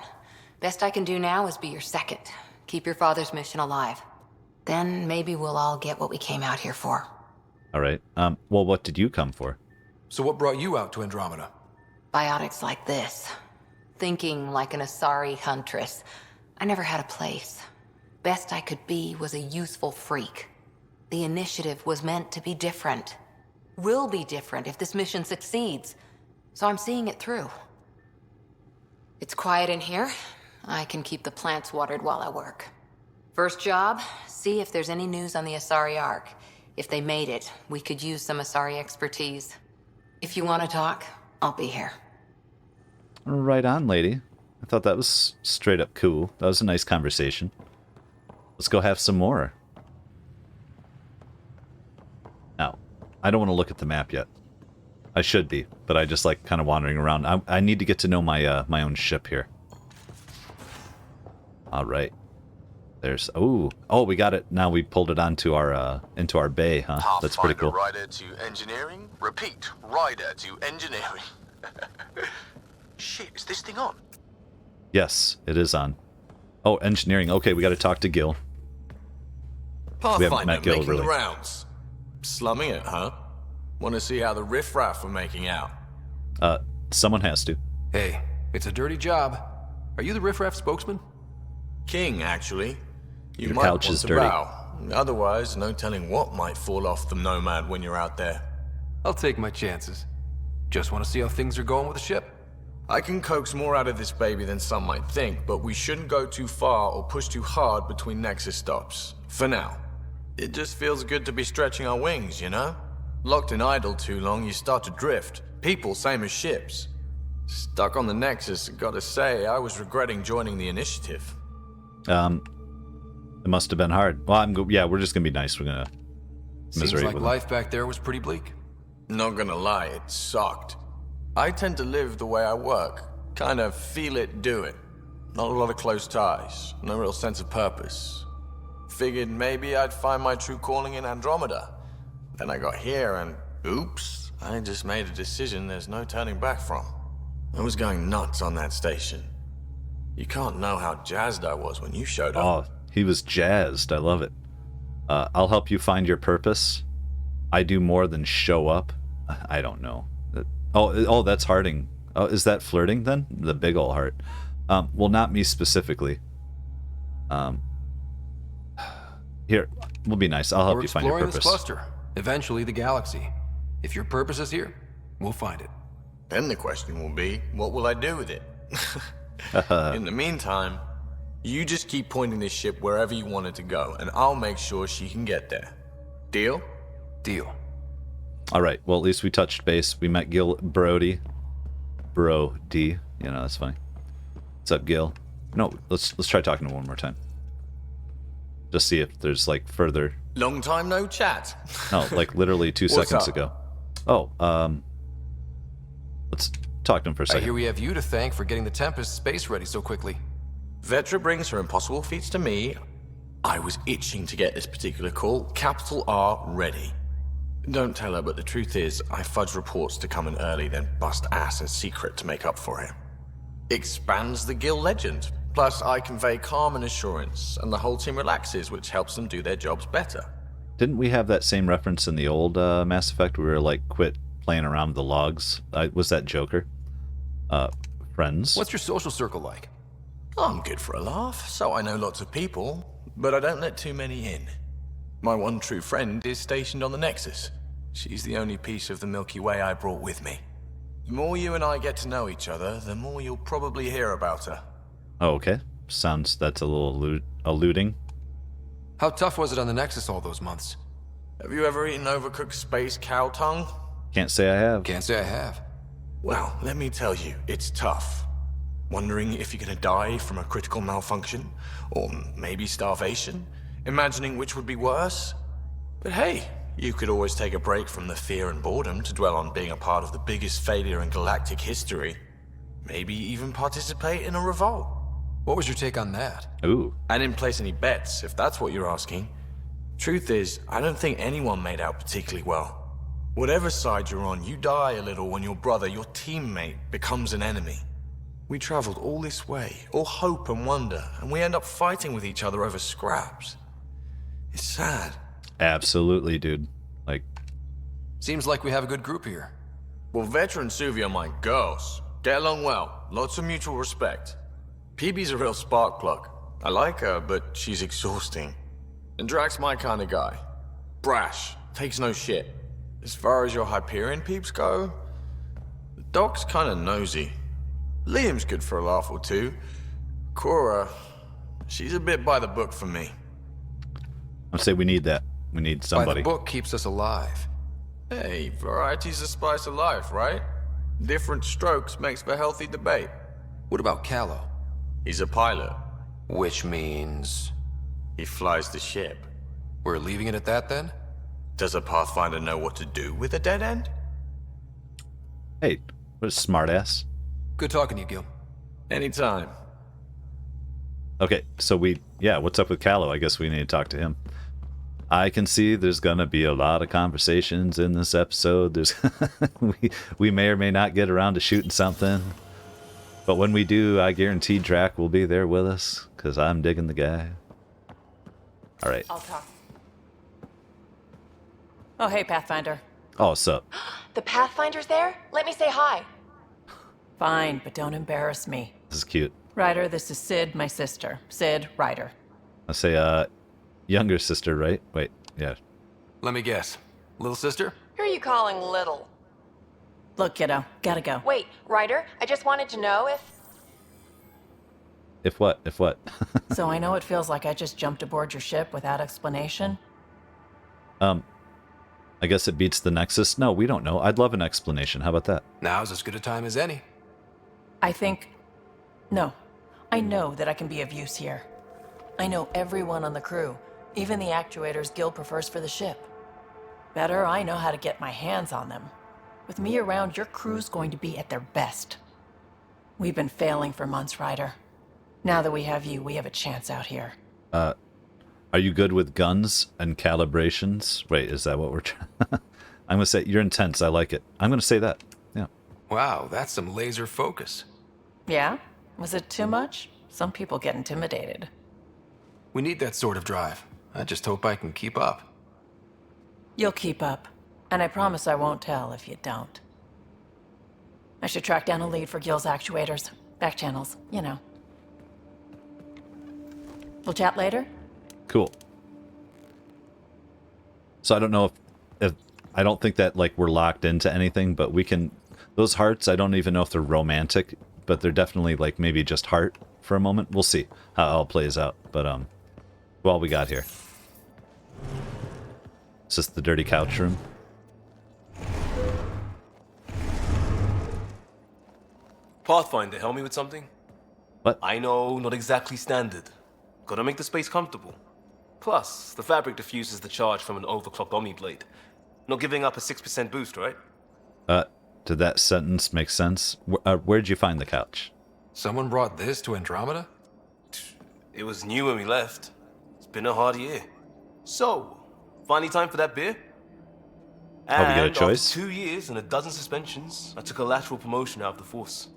Best I can do now is be your second. Keep your father's mission alive. Then maybe we'll all get what we came out here for. All right. Well, what did you come for? So what brought you out to Andromeda? Biotics like this. Thinking like an Asari huntress. I never had a place. Best I could be was a useful freak. The initiative was meant to be different. Will be different if this mission succeeds. So I'm seeing it through. It's quiet in here. I can keep the plants watered while I work. First job, see if there's any news on the Asari Ark. If they made it, we could use some Asari expertise. If you want to talk, I'll be here. Right on, lady. I thought that was straight up cool. That was a nice conversation. Let's go have some more. Now, I don't want to look at the map yet. I should be, but I just like kind of wandering around. I need to get to know my my own ship here. All right. There's oh, we got it. Now we pulled it onto our into our bay, huh? That's pretty cool. Rider to engineering. Repeat, rider to engineering. Shit, is this thing on? Yes, it is on. Oh, engineering. Okay, we got to talk to Gil. Pathfinder met Gil, making really. the rounds. Slumming it, huh? Want to see how the riffraff are making out? Someone has to. Hey, it's a dirty job. Are you the riffraff spokesman? King, actually. You Your might couch want is to dirty. bow. Otherwise, no telling what might fall off the Nomad when you're out there. I'll take my chances. Just want to see how things are going with the ship. I can coax more out of this baby than some might think, but we shouldn't go too far or push too hard between Nexus stops. For now. It just feels good to be stretching our wings, you know? Locked in idle too long, you start to drift. People, same as ships. Stuck on the Nexus, gotta say, I was regretting joining the initiative. It must have been hard. Well, yeah, we're just gonna be nice. We're gonna Seems commiserate like with life back there was pretty bleak. Not gonna lie, it sucked. I tend to live the way I work. Kind of feel it, do it. Not a lot of close ties. No real sense of purpose. Figured maybe I'd find my true calling in Andromeda. Then I got here and, oops, I just made a decision there's no turning back from. I was going nuts on that station. You can't know how jazzed I was when you showed up. Oh, he was jazzed. I love it. I'll help you find your purpose. I do more than show up. I don't know. Oh, that's hearting. Oh, is that flirting then? The big ol' heart. Well, not me specifically. Here, we'll be nice. I'll help you find your We're exploring purpose. this cluster. Eventually, the galaxy. If your purpose is here, we'll find it. Then the question will be, what will I do with it? In the meantime, you just keep pointing this ship wherever you want it to go, and I'll make sure she can get there. Deal? Deal. All right. Well, at least we touched base. We met Gil Brody. Brody. You know, that's funny. What's up, Gil? No, let's try talking to him one more time. Just see if there's like further. Long time no chat. No, like literally 2 What's seconds up? ago. Oh, let's talk to him for a I second. hear we have you to thank for getting the Tempest space ready so quickly. Vetra brings her impossible feats to me. I was itching to get this particular call. Capital R ready. Don't tell her, but the truth is, I fudge reports to come in early, then bust ass in secret to make up for it. Expands the guild legend. Plus, I convey calm and assurance, and the whole team relaxes, which helps them do their jobs better. Didn't we have that same reference in the old Mass Effect? We were like, quit playing around with the logs. Was that Joker? Friends? What's your social circle like? I'm good for a laugh, so I know lots of people, but I don't let too many in. My one true friend is stationed on the Nexus. She's the only piece of the Milky Way I brought with me. The more you and I get to know each other, the more you'll probably hear about her. Oh, okay. That's a little alluding. How tough was it on the Nexus all those months? Have you ever eaten overcooked space cow tongue? Can't say I have. Can't say I have. Well, let me tell you, it's tough. Wondering if you're gonna die from a critical malfunction, or maybe starvation, imagining which would be worse. But hey, you could always take a break from the fear and boredom to dwell on being a part of the biggest failure in galactic history. Maybe even participate in a revolt. What was your take on that? Ooh. I didn't place any bets, if that's what you're asking. Truth is, I don't think anyone made out particularly well. Whatever side you're on, you die a little when your brother, your teammate, becomes an enemy. We traveled all this way, all hope and wonder, and we end up fighting with each other over scraps. It's sad. Absolutely, dude. Like, Seems like we have a good group here. Well, veteran Suvi are my girls. Get along well. Lots of mutual respect. Peebee's a real spark plug. I like her, but she's exhausting. And Drax's my kind of guy. Brash. Takes no shit. As far as your Hyperion peeps go, the Doc's kind of nosy. Liam's good for a laugh or two. Cora, she's a bit by the book for me. I'd say we need that. We need somebody. By the book keeps us alive. Hey, variety's the spice of life, right? Different strokes makes for healthy debate. What about Callow? He's a pilot. Which means... He flies the ship. We're leaving it at that then? Does a Pathfinder know what to do with a dead end? Hey, what a smartass. Good talking to you, Gil. Anytime. Okay, so what's up with Callow? I guess we need to talk to him. I can see there's gonna be a lot of conversations in this episode. There's we may or may not get around to shooting something. But when we do, I guarantee Drac will be there with us, because I'm digging the guy. Alright. I'll talk. Oh, hey, Pathfinder. Oh, what's up? The Pathfinder's there? Let me say hi. Fine, but don't embarrass me. This is cute. Ryder, this is Sid, my sister. Sid, Ryder. I say, younger sister, right? Wait, yeah. Let me guess. Little sister? Who are you calling little? Look, kiddo, gotta go. Wait, Ryder, I just wanted to know if... If what? If what? So I know it feels like I just jumped aboard your ship without explanation. I guess it beats the Nexus. No, we don't know. I'd love an explanation. How about that? Now's as good a time as any. No. I know that I can be of use here. I know everyone on the crew, even the actuators Gil prefers for the ship. Better, I know how to get my hands on them. With me around, your crew's going to be at their best. We've been failing for months, Ryder. Now that we have you, we have a chance out here. Are you good with guns and calibrations? Wait, is that what we're trying? I'm going to say, you're intense. I like it. I'm going to say that. Yeah. Wow, that's some laser focus. Yeah? Was it too much? Some people get intimidated. We need that sort of drive. I just hope I can keep up. You'll keep up. And I promise I won't tell if you don't. I should track down a lead for Gil's actuators. Back channels, you know. We'll chat later? Cool. So I don't know if I don't think that like we're locked into anything, but we can, those hearts, I don't even know if they're romantic, but they're definitely like maybe just heart for a moment. We'll see how it all plays out. But what we got here? Is this the dirty couch room? Pathfinder, help me with something? What? I know, not exactly standard. Gotta make the space comfortable. Plus, the fabric diffuses the charge from an overclocked Omniblade. Not giving up a 6% boost, right? Did that sentence make sense? Where'd you find the couch? Someone brought this to Andromeda? It was new when we left. It's been a hard year. So, finally time for that beer? Oh, we get a choice? After 2 years and a dozen suspensions, I took a lateral promotion out of the force.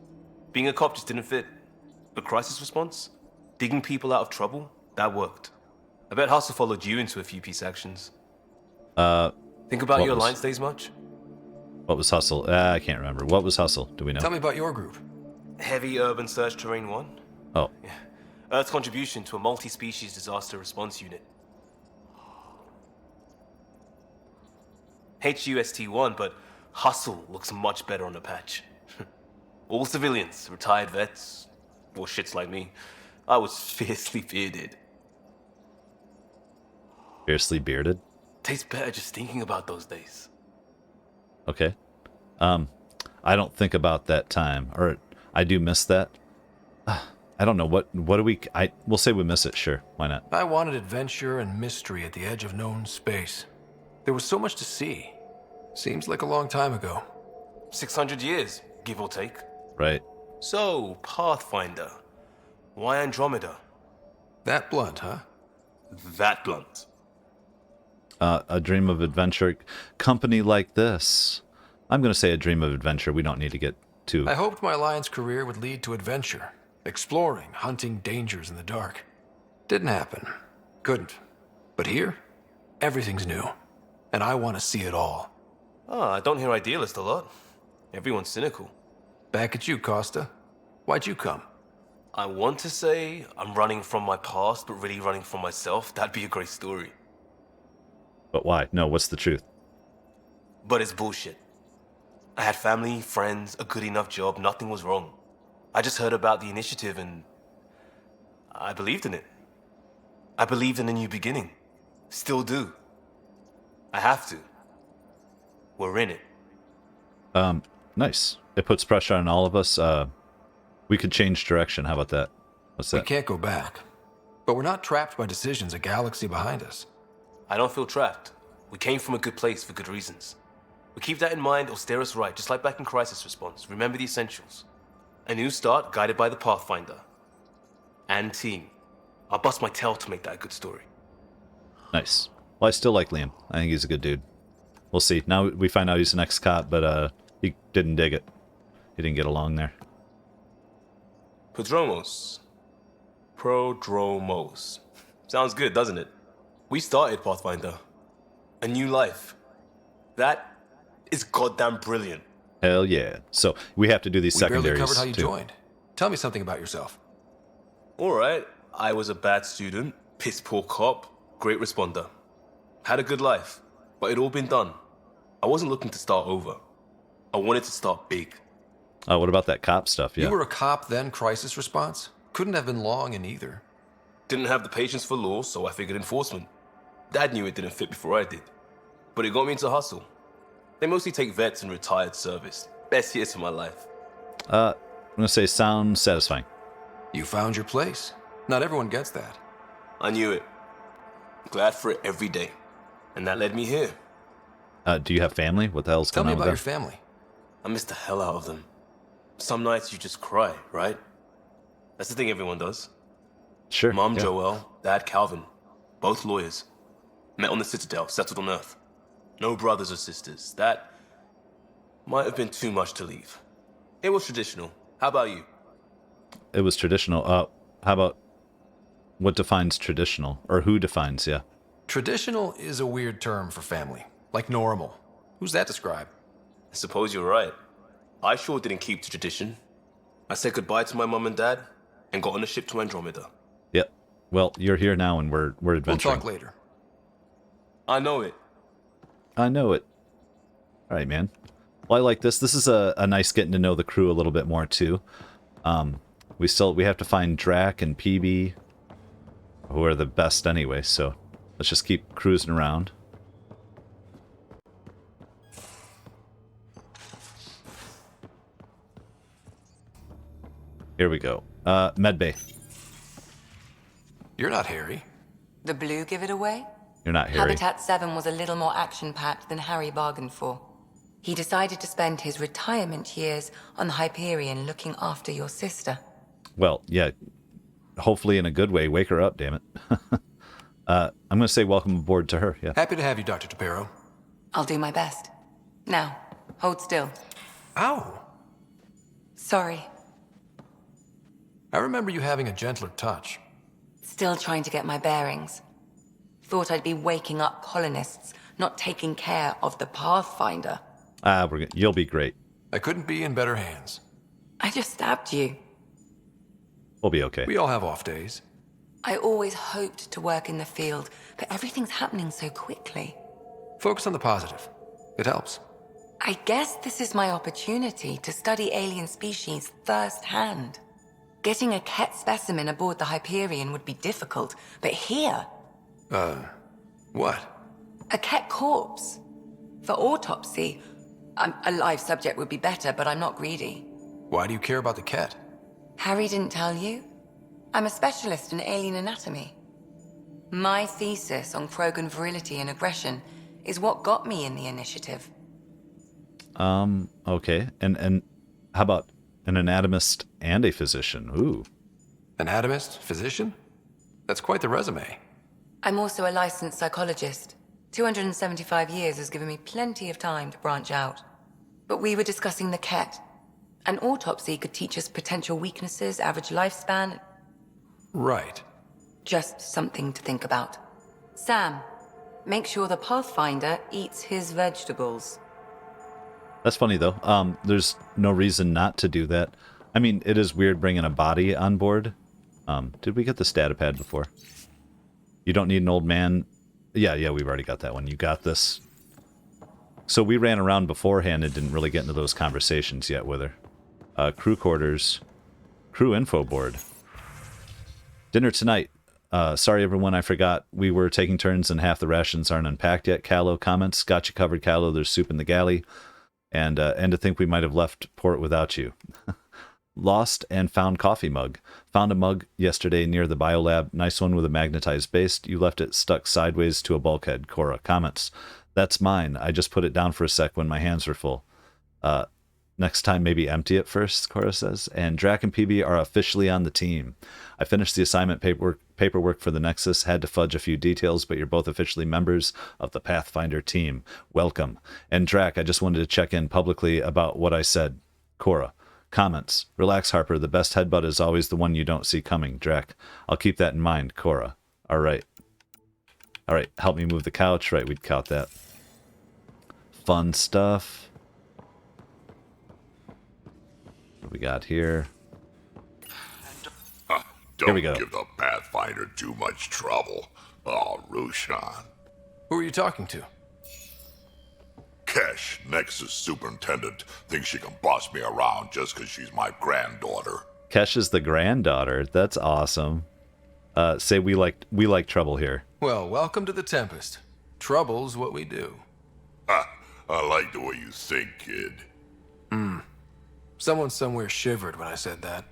Being a cop just didn't fit. But crisis response? Digging people out of trouble? That worked. I bet Hustle followed you into a few peace actions. Think about your line stays much? What was Hustle? I can't remember. What was Hustle? Do we know? Tell me about your group. Heavy Urban Search Terrain 1. Oh. Yeah. Earth's contribution to a multi-species disaster response unit. HUST-1, but Hustle looks much better on the patch. All civilians, retired vets, or shits like me. I was fiercely bearded. Fiercely bearded? Tastes better just thinking about those days. Okay. I don't think about that time, or I do miss that. I don't know, what do we, we'll say we miss it, sure, why not? I wanted adventure and mystery at the edge of known space. There was so much to see. Seems like a long time ago. 600 years, give or take. Right. So, Pathfinder. Why Andromeda? That blunt, huh? That blunt. A dream of adventure. Company like this. I'm going to say a dream of adventure. We don't need to get to... I hoped my Alliance career would lead to adventure, exploring, hunting dangers in the dark. Didn't happen. Couldn't. But here, everything's new. And I want to see it all. Ah, I don't hear idealist a lot. Everyone's cynical. Back at you, Costa. Why'd you come? I want to say I'm running from my past, but really running from myself. That'd be a great story. But why? No, what's the truth? But it's bullshit. I had family, friends, a good enough job, nothing was wrong. I just heard about the initiative and I believed in it. I believed in a new beginning. Still do. I have to. We're in it. Nice. It puts pressure on all of us. We could change direction. How about that? What's that? We can't go back. But we're not trapped by decisions a galaxy behind us. I don't feel trapped. We came from a good place for good reasons. We keep that in mind, it'll steer us right, just like back in Crisis Response. Remember the essentials. A new start guided by the Pathfinder. And team. I'll bust my tail to make that a good story. Nice. Well, I still like Liam. I think he's a good dude. We'll see. Now we find out he's an ex-cop, but he didn't dig it. He didn't get along there. Prodromos. Prodromos. Sounds good, doesn't it? We started Pathfinder. A new life. That is goddamn brilliant. Hell yeah. So we have to do these secondaries. We barely covered how you too. joined. Tell me something about yourself. Alright, I was a bad student, piss poor cop, great responder. Had a good life, but it'd all been done. I wasn't looking to start over. I wanted to start big. What about that cop stuff? Yeah. You were a cop then, Crisis Response? Couldn't have been long in either. Didn't have the patience for law, so I figured enforcement. Dad knew it didn't fit before I did. But it got me into hustle. They mostly take vets and retired service. Best years of my life. I'm gonna say sounds satisfying. You found your place. Not everyone gets that. I knew it. Glad for it every day. And that led me here. Do you have family? What the hell's Tell going me on about with your that? family. I miss the hell out of them. Some nights you just cry, right? That's the thing everyone does. Sure. Mom yeah. Joelle, Dad Calvin. Both lawyers. Met on the Citadel, settled on Earth. No brothers or sisters. That might have been too much to leave. It was traditional. How about you? It was traditional. How about what defines traditional? Or who defines, yeah? Traditional is a weird term for family. Like normal. Who's that describe? I suppose you're right. I sure didn't keep to tradition. I said goodbye to my mum and dad and got on a ship to Andromeda. Yep. Well, you're here now and we're adventuring. We'll talk later. I know it. I know it. All right, man. Well, I like this. This is a nice getting to know the crew a little bit more, too. We have to find Drac and Peebee, who are the best anyway, so let's just keep cruising around. Here we go. Medbay. You're not Harry. The blue give it away? You're not Harry. Habitat 7 was a little more action-packed than Harry bargained for. He decided to spend his retirement years on the Hyperion looking after your sister. Well, yeah. Hopefully in a good way. Wake her up, damn it. I'm going to say welcome aboard to her, yeah. Happy to have you, Dr. Tapero. I'll do my best. Now, hold still. Ow! Sorry. I remember you having a gentler touch. Still trying to get my bearings. Thought I'd be waking up colonists, not taking care of the Pathfinder. You'll be great. I couldn't be in better hands. I just stabbed you. We'll be okay. We all have off days. I always hoped to work in the field, but everything's happening so quickly. Focus on the positive. It helps. I guess this is my opportunity to study alien species firsthand. Getting a Ket specimen aboard the Hyperion would be difficult, but here... What? A Ket corpse. For autopsy, a live subject would be better, but I'm not greedy. Why do you care about the Ket? Harry didn't tell you? I'm a specialist in alien anatomy. My thesis on Krogan virility and aggression is what got me in the initiative. Okay. And how about an anatomist and a physician? Ooh. Anatomist? Physician? That's quite the resume. I'm also a licensed psychologist. 275 years has given me plenty of time to branch out. But we were discussing the Ket. An autopsy could teach us potential weaknesses, average lifespan. Right. Just something to think about. Sam, make sure the Pathfinder eats his vegetables. That's funny, though. There's no reason not to do that. I mean, it is weird bringing a body on board. Did we get the statipad before? You don't need an old man. Yeah, we've already got that one. You got this. So we ran around beforehand and didn't really get into those conversations yet with her. Crew quarters. Crew info board. Dinner tonight. Sorry, everyone, I forgot. We were taking turns and half the rations aren't unpacked yet. Callow comments. Got you covered, Callow. There's soup in the galley. And to think we might have left port without you. Lost and found coffee mug. Found a mug yesterday near the biolab. Nice one with a magnetized base. You left it stuck sideways to a bulkhead. Cora comments. That's mine. I just put it down for a sec when my hands were full. Next time, maybe empty it first, Cora says. And Drac and Peebee are officially on the team. I finished the assignment paperwork for the Nexus. Had to fudge a few details, but you're both officially members of the Pathfinder team. Welcome. And Drac, I just wanted to check in publicly about what I said. Cora. Comments. Relax, Harper. The best headbutt is always the one you don't see coming. Drac. I'll keep that in mind. Cora. All right. Help me move the couch. Right, we'd count that. Fun stuff. What we got here? Don't Here we go. give the Pathfinder too much trouble. Oh, Rushan. Who are you talking to? Kesh, Nexus superintendent, thinks she can boss me around just because she's my granddaughter. Kesh is the granddaughter. That's awesome. Say we like trouble here. Well, welcome to the Tempest. Trouble's what we do. I like the way you think, kid. Someone somewhere shivered when I said that.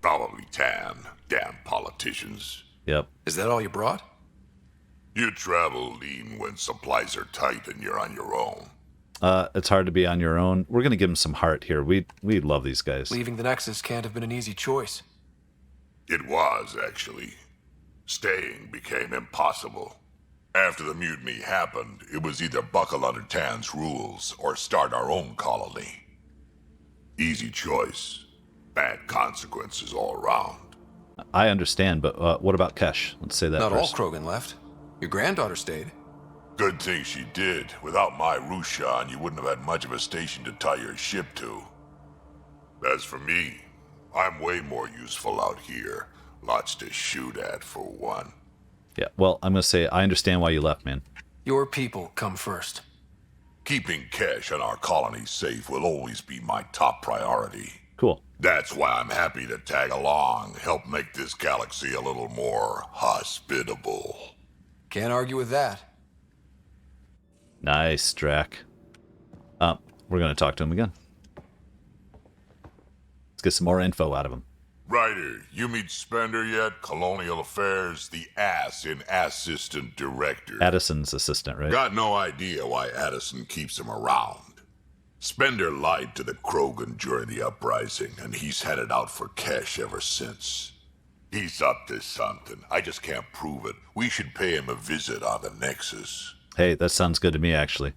Probably Tan. Damn politicians. Yep. Is that all you brought? You travel lean when supplies are tight and you're on your own. It's hard to be on your own. We're gonna give them some heart here. We love these guys. Leaving the Nexus can't have been an easy choice. It was, actually. Staying became impossible. After the mutiny happened, it was either buckle under Tan's rules or start our own colony. Easy choice. Bad consequences all around. I understand, but what about Kesh? Let's say that Not first. all Krogan left. Your granddaughter stayed. Good thing she did. Without my Rushan, you wouldn't have had much of a station to tie your ship to. As for me, I'm way more useful out here. Lots to shoot at, for one. Yeah, well, I'm gonna say I understand why you left, man. Your people come first. Keeping Kesh and our colony safe will always be my top priority. Cool. That's why I'm happy to tag along, help make this galaxy a little more hospitable. Can't argue with that. Nice, Drac. We're gonna talk to him again. Let's get some more info out of him. Ryder, you meet Spender yet? Colonial Affairs, the ass in assistant director. Addison's assistant, right? Got no idea why Addison keeps him around. Spender lied to the Krogan during the uprising, and he's headed out for Kesh ever since. He's up to something. I just can't prove it. We should pay him a visit on the Nexus. Hey, that sounds good to me, actually.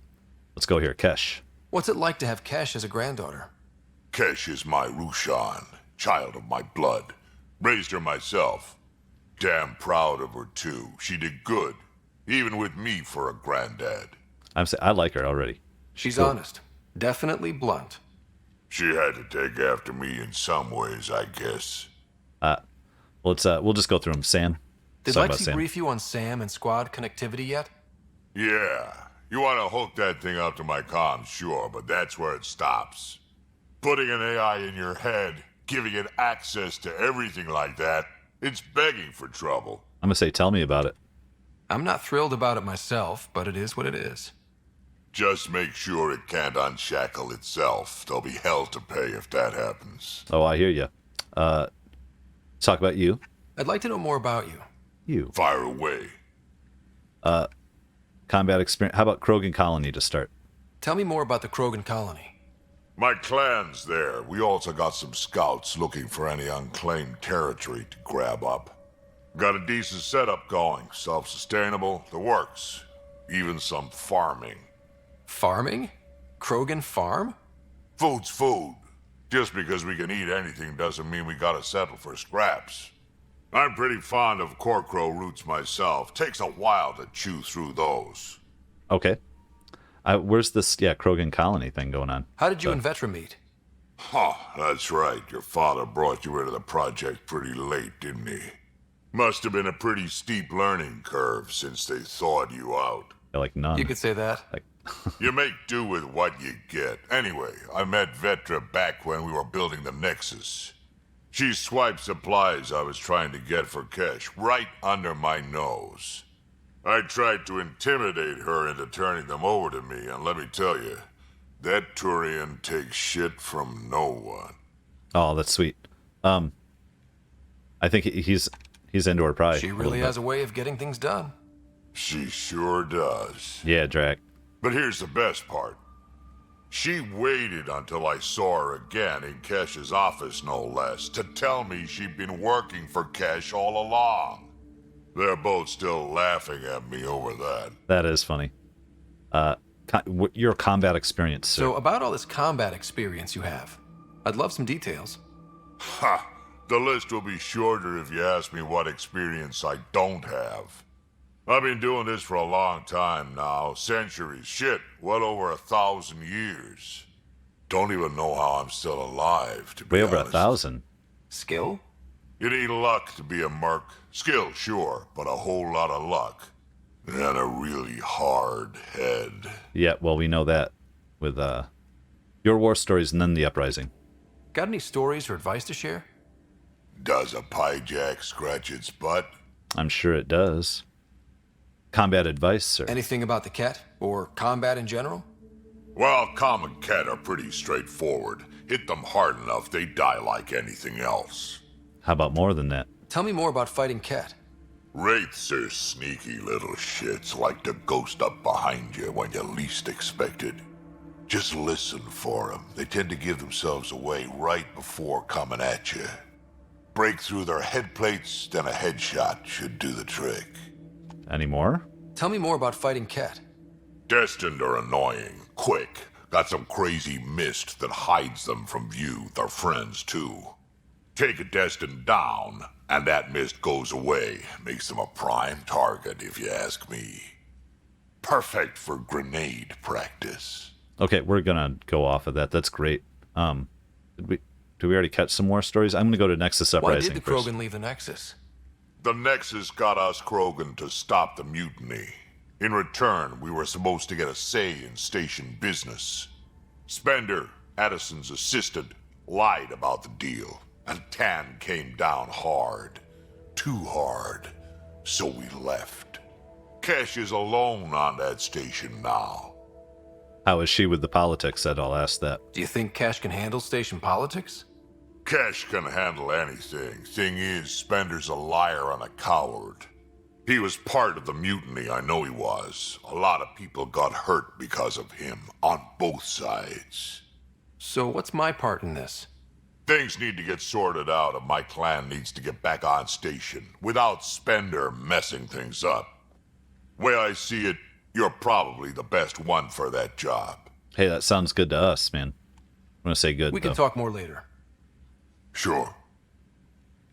Let's go here, Kesh. What's it like to have Kesh as a granddaughter? Kesh is my Rushan, child of my blood. Raised her myself. Damn proud of her, too. She did good, even with me for a granddad. I like her already. She's Cool. honest. Definitely blunt. She had to take after me in some ways, I guess. We'll just go through them. Sam. Did Let's talk about Lexi Sam. brief you on Sam and squad connectivity yet? Yeah, you want to hook that thing up to my comms, sure, but that's where it stops. Putting an AI in your head, giving it access to everything like that, it's begging for trouble. I'm gonna say, tell me about it. I'm not thrilled about it myself, but it is what it is. Just make sure it can't unshackle itself. There'll be hell to pay if that happens. Oh, I hear you. Talk about you. I'd like to know more about you. You. Fire away. Combat experience. How about Krogan Colony to start? Tell me more about the Krogan colony. My clan's there. We also got some scouts looking for any unclaimed territory to grab up. Got a decent setup going. Self-sustainable. The works. Even some farming. Farming? Krogan farm? Food's food. Just because we can eat anything doesn't mean we gotta settle for scraps. I'm pretty fond of corcrow roots myself. Takes a while to chew through those. Okay. Where's this, Krogan colony thing going on? How did you and Vetra meet? Huh, that's right. Your father brought you into the project pretty late, didn't he? Must have been a pretty steep learning curve since they thawed you out. Like none. You could say that. Like, You make do with what you get. Anyway, I met Vetra back when we were building the Nexus. She swiped supplies I was trying to get for cash right under my nose. I tried to intimidate her into turning them over to me, and let me tell you, that Turian takes shit from no one. oh, that's sweet. I think he's into her probably. She really has a way of getting things done. She sure does. Yeah, Drac. But here's the best part. She waited until I saw her again in Kesh's office, no less, to tell me she'd been working for Kesh all along. They're both still laughing at me over that. That is funny. Your combat experience, sir. So about all this combat experience you have, I'd love some details. Ha! The list will be shorter if you ask me what experience I don't have. I've been doing this for a long time now. Centuries. Shit, well over 1,000 years. Don't even know how I'm still alive, to be Way over honest. 1,000. Skill? You need luck to be a merc. Skill, sure, but a whole lot of luck. And a really hard head. Yeah, well, we know that with your war stories and then the uprising. Got any stories or advice to share? Does a piejack scratch its butt? I'm sure it does. Combat advice, sir. Anything about the Ket? Or combat in general? Well, common Ket are pretty straightforward. Hit them hard enough, they die like anything else. How about more than that? Tell me more about fighting Ket. Wraiths are sneaky little shits, like to ghost up behind you when you least expect it. Just listen for them. They tend to give themselves away right before coming at you. Break through their head plates, then a headshot should do the trick. Any more? Tell me more about fighting Ket. Destined are annoying, quick. Got some crazy mist that hides them from view, their friends too. Take a Destined down, and that mist goes away. Makes them a prime target, if you ask me. Perfect for grenade practice. Okay, we're gonna go off of that. That's great. Did we already catch some more stories? I'm gonna go to Nexus Uprising Why did the first. Krogan leave the Nexus? The Nexus got us Krogan to stop the mutiny. In return, we were supposed to get a say in station business. Spender, Addison's assistant, lied about the deal, and Tan came down hard. Too hard. So we left. Kesh is alone on that station now. How is she with the politics? I'll ask that. Do you think Cash can handle station politics? Kesh can handle anything. Thing is, Spender's a liar and a coward. He was part of the mutiny, I know he was. A lot of people got hurt because of him, on both sides. So what's my part in this? Things need to get sorted out, and my clan needs to get back on station, without Spender messing things up. Way I see it, you're probably the best one for that job. Hey, that sounds good to us, man. I'm gonna say good. We can talk more later. Sure.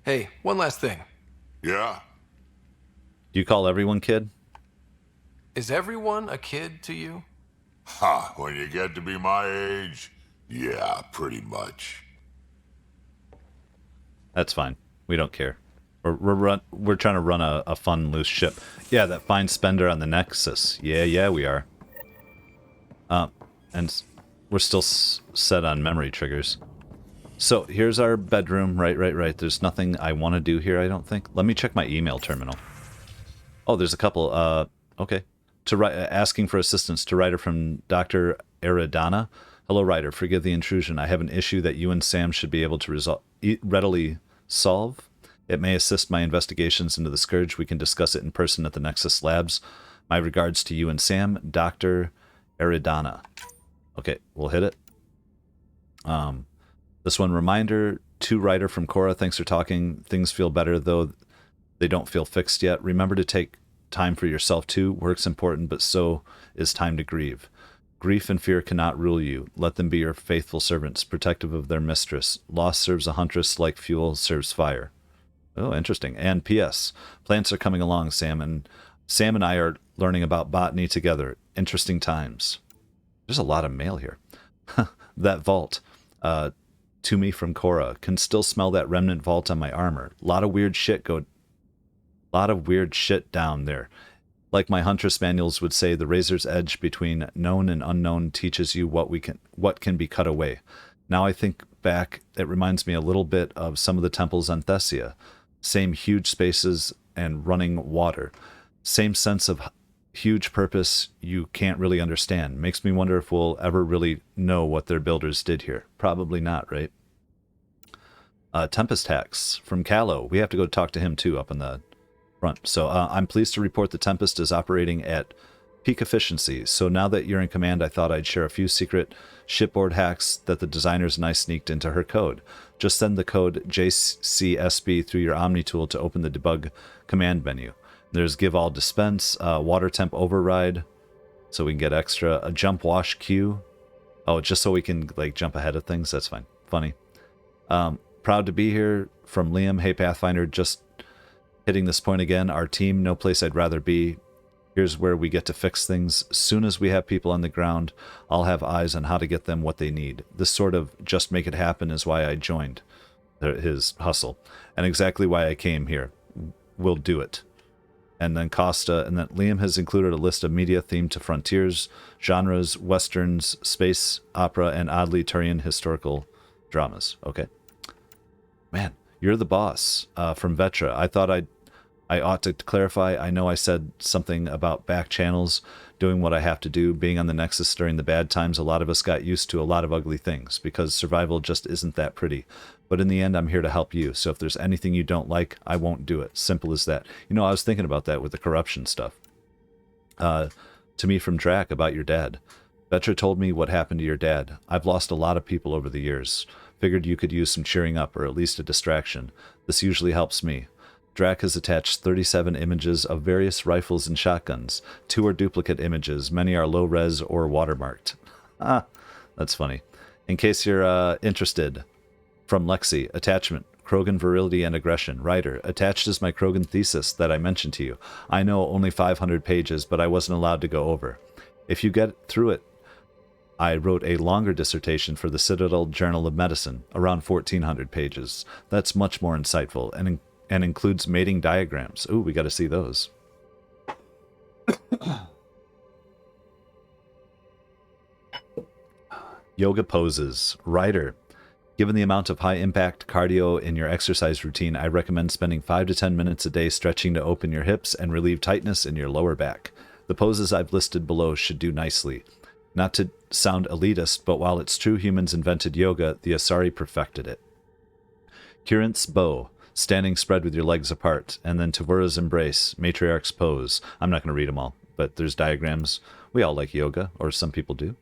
Hey, one last thing. Yeah? Do you call everyone kid? Is everyone a kid to you? Ha, when you get to be my age, yeah, pretty much. That's fine. We don't care. We're trying to run a fun, loose ship. Yeah, that fine Spender on the Nexus. Yeah, we are. And we're still set on memory triggers. So here's our bedroom. Right. There's nothing I want to do here, I don't think. Let me check my email terminal. Oh, there's a couple. Okay. Asking for assistance to writer from Dr. Eridana. Hello, writer. Forgive the intrusion. I have an issue that you and Sam should be able to readily solve. It may assist my investigations into the Scourge. We can discuss it in person at the Nexus Labs. My regards to you and Sam, Dr. Eridana. Okay, we'll hit it. This one, reminder to writer from Cora. Thanks for talking. Things feel better, though they don't feel fixed yet. Remember to take time for yourself, too. Work's important, but so is time to grieve. Grief and fear cannot rule you. Let them be your faithful servants, protective of their mistress. Loss serves a huntress like fuel serves fire. Oh, interesting. And P.S. Plants are coming along, Sam and I are learning about botany together. Interesting times. There's a lot of mail here. That vault. To me from Cora. Can still smell that remnant vault on my armor. Lot of weird shit down there. Like my Huntress manuals would say, the razor's edge between known and unknown teaches you what can be cut away. Now I think back, it reminds me a little bit of some of the temples on Thessia. Same huge spaces and running water. Same sense of huge purpose you can't really understand. Makes me wonder if we'll ever really know what their builders did here. Probably not, right? Tempest hacks from Callow. We have to go talk to him too up in the front. So I'm pleased to report the Tempest is operating at peak efficiency. So now that you're in command, I thought I'd share a few secret shipboard hacks that the designers and I sneaked into her code. Just send the code JCSB through your Omni tool to open the debug command menu. There's give all dispense, water temp override, so we can get extra, a jump wash queue. Oh, just so we can like jump ahead of things. That's fine. Funny. Proud to be here from Liam. Hey Pathfinder, just hitting this point again. Our team, no place I'd rather be. Here's where we get to fix things. Soon as we have people on the ground, I'll have eyes on how to get them what they need. This sort of just make it happen is why I joined his hustle, and exactly why I came here. We'll do it. And then Costa, and then Liam has included a list of media themed to frontiers, genres, westerns, space, opera, and oddly Turian historical dramas. Okay. Man, you're the boss from Vetra. I thought I ought to clarify. I know I said something about back channels, doing what I have to do, being on the Nexus during the bad times. A lot of us got used to a lot of ugly things because survival just isn't that pretty. But in the end, I'm here to help you. So if there's anything you don't like, I won't do it. Simple as that. You know, I was thinking about that with the corruption stuff. To me from Drac about your dad. Vetra told me what happened to your dad. I've lost a lot of people over the years. Figured you could use some cheering up or at least a distraction. This usually helps me. Drac has attached 37 images of various rifles and shotguns. 2 are duplicate images. Many are low-res or watermarked. That's funny. In case you're interested, from Lexi, attachment, Krogan virility and aggression. Writer, attached is my Krogan thesis that I mentioned to you. I know only 500 pages, but I wasn't allowed to go over. If you get through it, I wrote a longer dissertation for the Citadel Journal of Medicine, around 1,400 pages. That's much more insightful and includes mating diagrams. Ooh, we got to see those. Yoga poses. Writer, given the amount of high-impact cardio in your exercise routine, I recommend spending 5 to 10 minutes a day stretching to open your hips and relieve tightness in your lower back. The poses I've listed below should do nicely. Not to sound elitist, but while it's true humans invented yoga, the Asari perfected it. Kirinth's bow, standing spread with your legs apart, and then Tavura's embrace, matriarch's pose. I'm not going to read them all, but there's diagrams. We all like yoga, or some people do.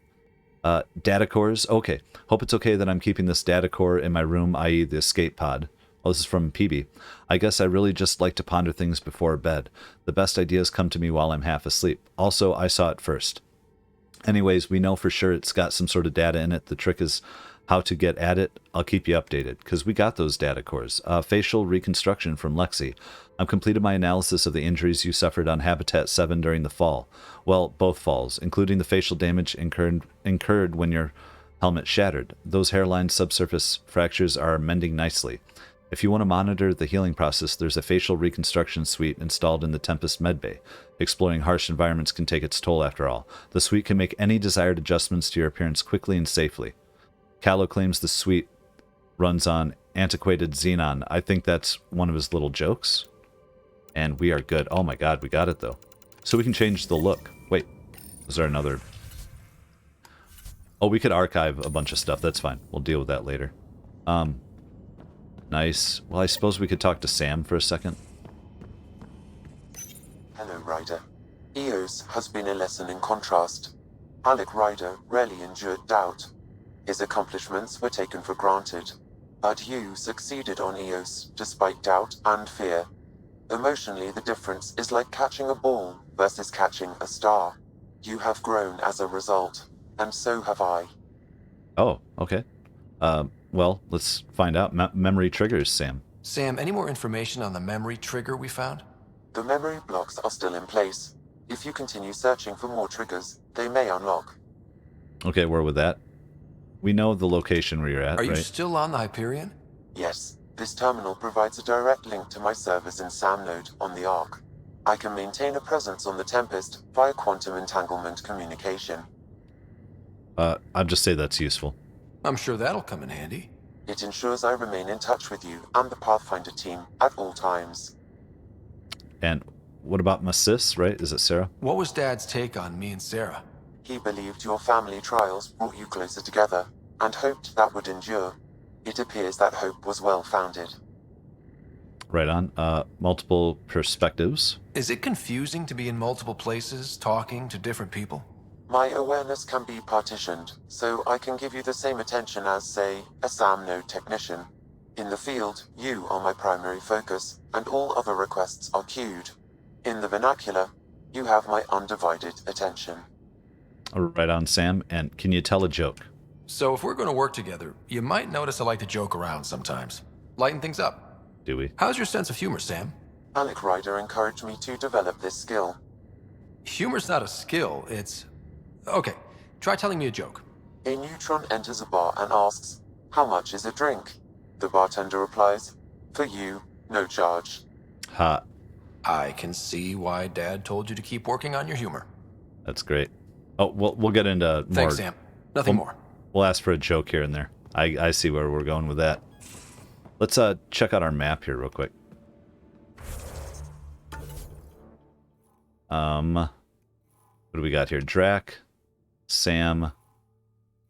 Data cores. Okay. Hope it's okay that I'm keeping this data core in my room, i.e. the escape pod. Oh, this is from Peebee. I guess I really just like to ponder things before bed. The best ideas come to me while I'm half asleep. Also, I saw it first. Anyways, we know for sure it's got some sort of data in it. The trick is how to get at it. I'll keep you updated, because we got those data cores. Facial reconstruction from Lexi. I've completed my analysis of the injuries you suffered on Habitat 7 during the fall. Well, both falls, including the facial damage incurred when your helmet shattered. Those hairline subsurface fractures are mending nicely. If you want to monitor the healing process, there's a facial reconstruction suite installed in the Tempest medbay. Exploring harsh environments can take its toll after all. The suite can make any desired adjustments to your appearance quickly and safely. Callow claims the suite runs on antiquated Xenon. I think that's one of his little jokes. And we are good. Oh my god, we got it though. So we can change the look. Wait, is there another? Oh, we could archive a bunch of stuff. That's fine. We'll deal with that later. Nice. Well, I suppose we could talk to Sam for a second. Hello, Ryder. Eos has been a lesson in contrast. Alec Ryder rarely endured doubt. His accomplishments were taken for granted. But you succeeded on Eos, despite doubt and fear. Emotionally, the difference is like catching a ball versus catching a star. You have grown as a result, and so have I. Oh, okay. Well, let's find out. Memory triggers, Sam. Sam, any more information on the memory trigger we found? The memory blocks are still in place. If you continue searching for more triggers, they may unlock. Okay, where with that? We know the location where you're at, Are you right? still on the Hyperion? Yes, this terminal provides a direct link to my servers in SAM node on the Ark. I can maintain a presence on the Tempest via quantum entanglement communication. I'd just say that's useful. I'm sure that'll come in handy. It ensures I remain in touch with you and the Pathfinder team at all times. And what about my sis, right? Is it Sarah? What was Dad's take on me and Sarah? He believed your family trials brought you closer together, and hoped that would endure. It appears that hope was well-founded. Right on. Multiple perspectives. Is it confusing to be in multiple places, talking to different people? My awareness can be partitioned, so I can give you the same attention as, say, a SAM node technician. In the field, you are my primary focus, and all other requests are queued. In the vernacular, you have my undivided attention. Right on, Sam. And can you tell a joke? So if we're going to work together, you might notice I like to joke around sometimes. Lighten things up. Do we? How's your sense of humor, Sam? Alec Ryder encouraged me to develop this skill. Humor's not a skill, it's... Okay, try telling me a joke. A neutron enters a bar and asks, "How much is a drink?" The bartender replies, "For you, no charge." Ha. I can see why Dad told you to keep working on your humor. That's great. Oh, we'll get into more. Thanks, Sam. Nothing more. We'll ask for a joke here and there. I see where we're going with that. Let's check out our map here real quick. What do we got here? Drac, Sam,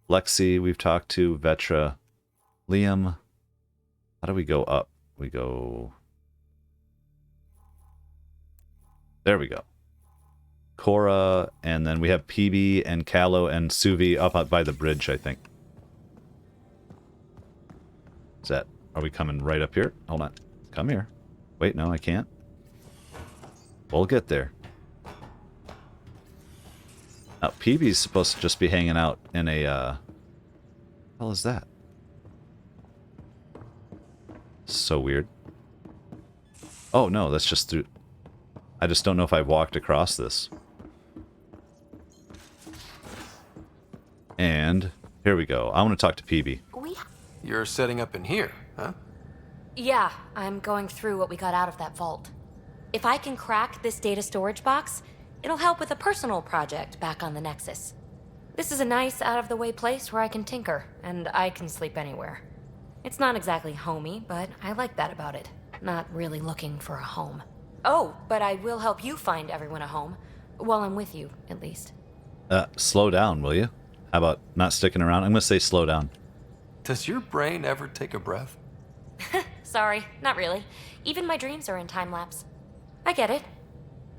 Lexi, we've talked to, Vetra, Liam. How do we go up? We go... There we go. Cora, and then we have Peebee and Callow and Suvi up by the bridge, I think. Is that... Are we coming right up here? Hold on. Come here. Wait, no, I can't. We'll get there. Now, Peebee's supposed to just be hanging out in a, What the hell is that? So weird. Oh, no, that's just through... I just don't know if I've walked across this. And here we go. I want to talk to Peebee. You're setting up in here, huh? Yeah, I'm going through what we got out of that vault. If I can crack this data storage box, it'll help with a personal project back on the Nexus. This is a nice, out-of-the-way place where I can tinker, and I can sleep anywhere. It's not exactly homey, but I like that about it. Not really looking for a home. Oh, but I will help you find everyone a home. While I'm with you, at least. Slow down, will you? How about not sticking around? I'm going to say slow down. Does your brain ever take a breath? Sorry, not really. Even my dreams are in time-lapse. I get it.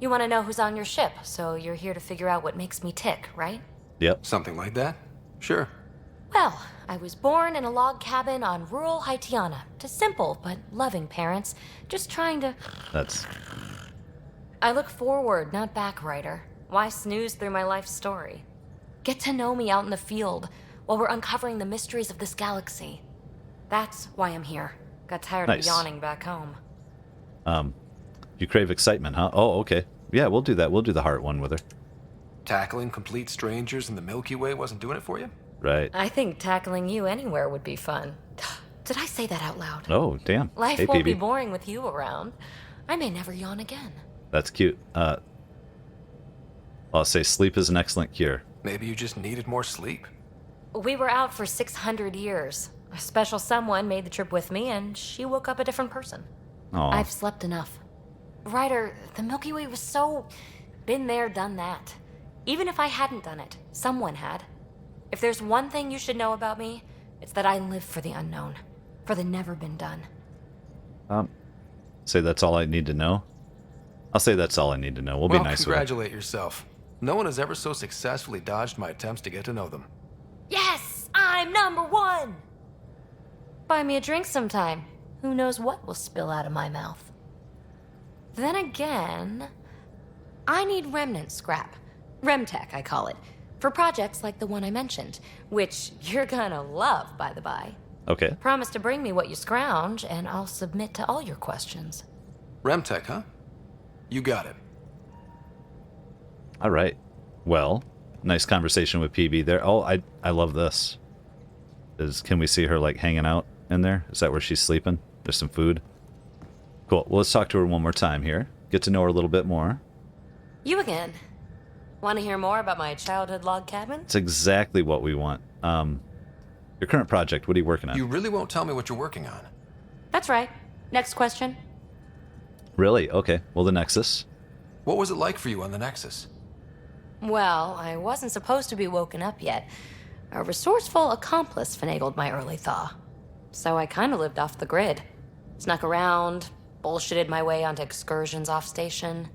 You want to know who's on your ship, so you're here to figure out what makes me tick, right? Yep. Something like that? Sure. Well, I was born in a log cabin on rural Haitiana to simple but loving parents, just trying to... That's... I look forward, not back, Ryder. Why snooze through my life story? Get to know me out in the field while we're uncovering the mysteries of this galaxy. That's why I'm here. Got tired Nice. of yawning back home. You crave excitement, huh? Oh, okay. Yeah, we'll do that. We'll do the heart one with her. Tackling complete strangers in the Milky Way wasn't doing it for you? Right. I think tackling you anywhere would be fun. Did I say that out loud? Oh, damn. Life Hey, won't be Peebee. boring with you around. I may never yawn again. That's cute. I'll say sleep is an excellent cure. Maybe you just needed more sleep. We were out for 600 years. A special someone made the trip with me, and she woke up a different person. Aw. I've slept enough. Ryder, the Milky Way was so... been there, done that. Even if I hadn't done it, someone had. If there's one thing you should know about me, it's that I live for the unknown. For the never been done. Say that's all I need to know? I'll say that's all I need to know. We'll be nice with it. Congratulate yourself. No one has ever so successfully dodged my attempts to get to know them. Yes! I'm #1! Buy me a drink sometime. Who knows what will spill out of my mouth. Then again... I need remnant scrap. Remtech, I call it. For projects like the one I mentioned, which you're gonna love, by the by. Okay. Promise to bring me what you scrounge, and I'll submit to all your questions. Remtech, huh? You got it. All right. Well, nice conversation with Peebee there. Oh, I love this. Can we see her like hanging out in there? Is that where she's sleeping? There's some food. Cool. Well, let's talk to her one more time here. Get to know her a little bit more. You again. Want to hear more about my childhood log cabin? It's exactly what we want. Your current project, what are you working on? You really won't tell me what you're working on. That's right. Next question. Really? Okay. Well, the Nexus. What was it like for you on the Nexus? Well, I wasn't supposed to be woken up yet. A resourceful accomplice finagled my early thaw. So I kind of lived off the grid. Snuck around, bullshitted my way onto excursions off station.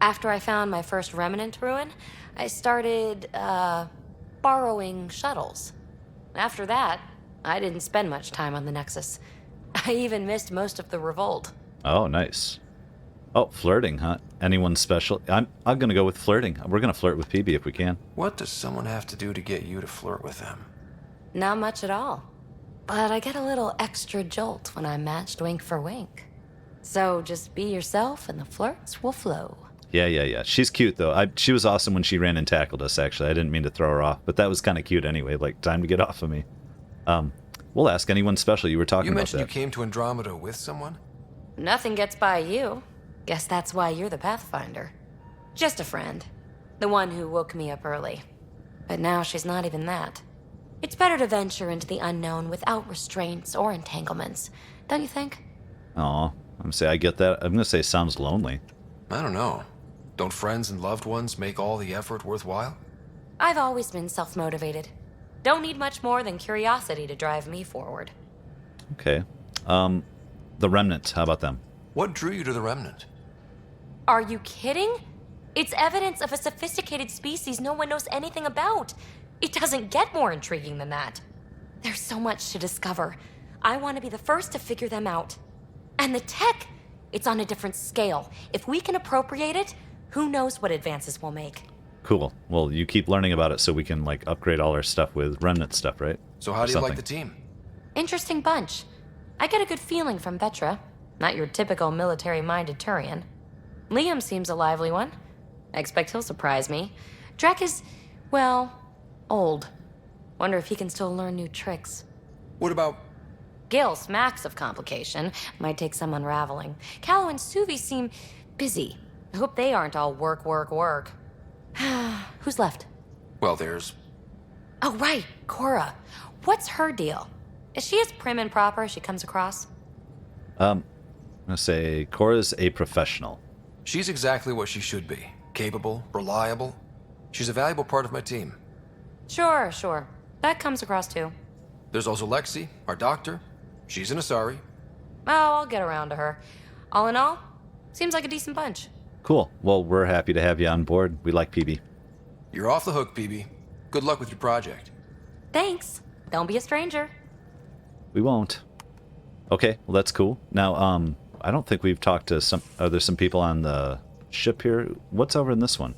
After I found my first remnant ruin, I started, borrowing shuttles. After that, I didn't spend much time on the Nexus. I even missed most of the revolt. Oh, nice. Oh, flirting, huh? Anyone special? I'm gonna go with flirting. We're gonna flirt with Peebee if we can. What does someone have to do to get you to flirt with them? Not much at all. But I get a little extra jolt when I'm matched wink for wink. So just be yourself and the flirts will flow. Yeah. She's cute, though. She was awesome when she ran and tackled us, actually. I didn't mean to throw her off, but that was kind of cute anyway. Like, time to get off of me. We'll ask anyone special. You were talking You about mentioned that. you came to Andromeda with someone? Nothing gets by you. Guess that's why you're the Pathfinder. Just a friend. The one who woke me up early. But now she's not even that. It's better to venture into the unknown without restraints or entanglements, don't you think? Aw, I'm gonna say I get that. I'm gonna say sounds lonely. I don't know. Don't friends and loved ones make all the effort worthwhile? I've always been self-motivated. Don't need much more than curiosity to drive me forward. Okay. The Remnants, how about them? What drew you to the Remnant? Are you kidding? It's evidence of a sophisticated species no one knows anything about. It doesn't get more intriguing than that. There's so much to discover. I want to be the first to figure them out. And the tech, it's on a different scale. If we can appropriate it, who knows what advances we'll make. Cool. Well, you keep learning about it so we can, like, upgrade all our stuff with Remnant stuff, right? So how do you like the team? Interesting bunch. I get a good feeling from Vetra. Not your typical military-minded Turian. Liam seems a lively one. I expect he'll surprise me. Drek is, well, old. Wonder if he can still learn new tricks. What about... Gil smacks of complication. Might take some unraveling. Callow and Suvi seem busy. I hope they aren't all work. Who's left? Well, there's... Oh, right, Cora. What's her deal? Is she as prim and proper as she comes across? I'm gonna say Cora's a professional. She's exactly what she should be. Capable, reliable. She's a valuable part of my team. Sure. That comes across too. There's also Lexi, our doctor. She's an Asari. Oh, I'll get around to her. All in all, seems like a decent bunch. Cool. Well, we're happy to have you on board. We like Peebee. You're off the hook, Peebee. Good luck with your project. Thanks. Don't be a stranger. We won't. Okay, well, that's cool. Now, I don't think we've talked to some... Are there some people on the ship here? What's over in this one?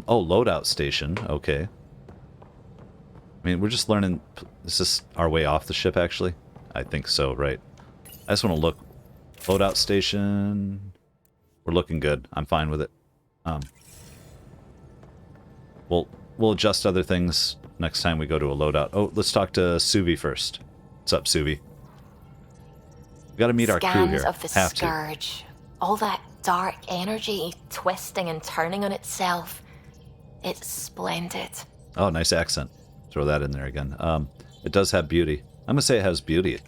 Oh, loadout station. Okay. I mean, we're just learning... Is this our way off the ship, actually? I think so, right? I just want to look. Loadout station... We're looking good. I'm fine with it. We'll adjust other things next time we go to a loadout. Oh, let's talk to Suvi first. What's up, Suvi? We gotta meet our crew here. Scans of the Scourge. All that dark energy twisting and turning on itself. It's splendid. Oh, nice accent. Throw that in there again. It does have beauty. I'm gonna say it has beauty.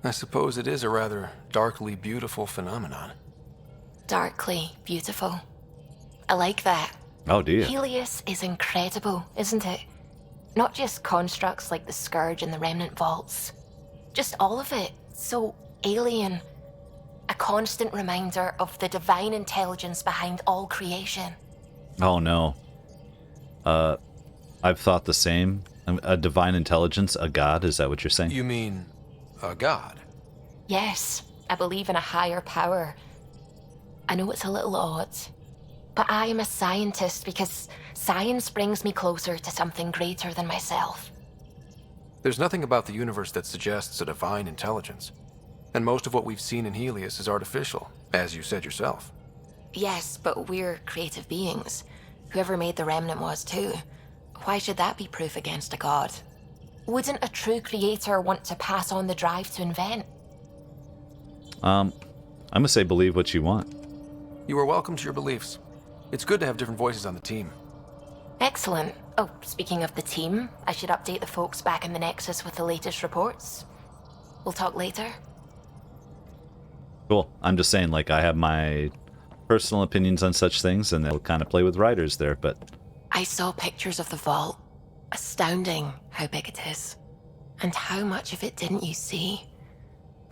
I suppose it is a rather darkly beautiful phenomenon. Darkly beautiful. I like that. Oh, do you? Helios is incredible, isn't it? Not just constructs like the Scourge and the Remnant Vaults. Just all of it. So alien. A constant reminder of the divine intelligence behind all creation. Oh, no. I've thought the same. A divine intelligence, a god, is that what you're saying? You mean a god? Yes, I believe in a higher power. I know it's a little odd, But I am a scientist because science brings me closer to something greater than myself. There's nothing about the universe that suggests a divine intelligence. And most of what we've seen in Helios is artificial, as you said yourself. Yes, but we're creative beings. Whoever made the remnant was too. Why should that be proof against a god? Wouldn't a true creator want to pass on the drive to invent? I'm gonna say believe what you want. You are welcome to your beliefs. It's good to have different voices on the team. Excellent. Oh, speaking of the team, I should update the folks back in the Nexus with the latest reports. We'll talk later. Cool. I'm just saying, like, I have my personal opinions on such things, and they'll kind of play with writers there, but... I saw pictures of the vault. Astounding how big it is. And how much of it didn't you see?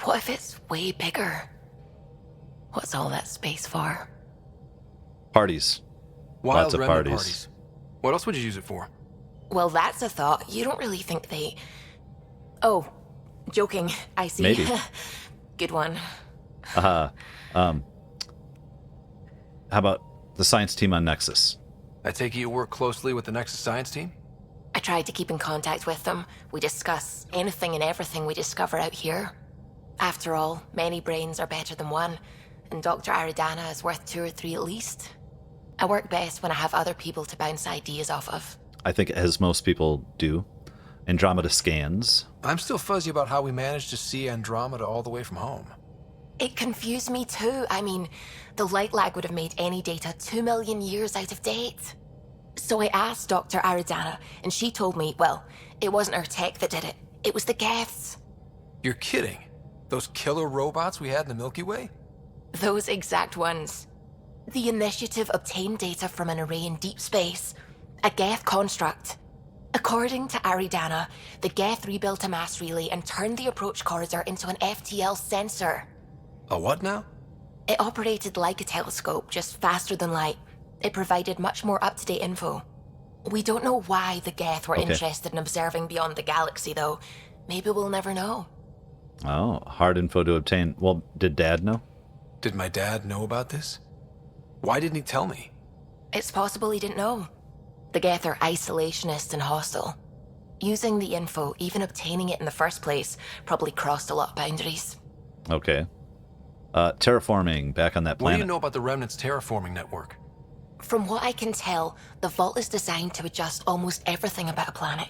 What if it's way bigger? What's all that space for? Parties. Wild Lots of remnant parties. What else would you use it for? Well, that's a thought. You don't really think they... Oh, joking. I see. Maybe. Good one. How about the science team on Nexus? I take it you work closely with the Nexus science team? I tried to keep in contact with them. We discuss anything and everything we discover out here. After all, many brains are better than one, and Dr. Aridana is worth 2 or 3 at least. I work best when I have other people to bounce ideas off of. I think, as most people do. Andromeda scans. I'm still fuzzy about how we managed to see Andromeda all the way from home. It confused me too. I mean, the light lag would have made any data 2 million years out of date. So I asked Dr. Aridana, and she told me, well, it wasn't her tech that did it. It was the Geths. You're kidding. Those killer robots we had in the Milky Way? Those exact ones. The initiative obtained data from an array in deep space, a Geth construct. According to Aridana, the Geth rebuilt a mass relay and turned the approach corridor into an FTL sensor. A what now? It operated like a telescope, just faster than light. It provided much more up-to-date info. We don't know why the Geth were interested in observing beyond the galaxy, though. Maybe we'll never know. Oh, hard info to obtain. Well, did Dad know? Did my dad know about this? Why didn't he tell me? It's possible he didn't know. The Geth are isolationist and hostile. Using the info, even obtaining it in the first place, probably crossed a lot of boundaries. Okay. Terraforming, back on that planet. What do you know about the Remnant's terraforming network? From what I can tell, the vault is designed to adjust almost everything about a planet.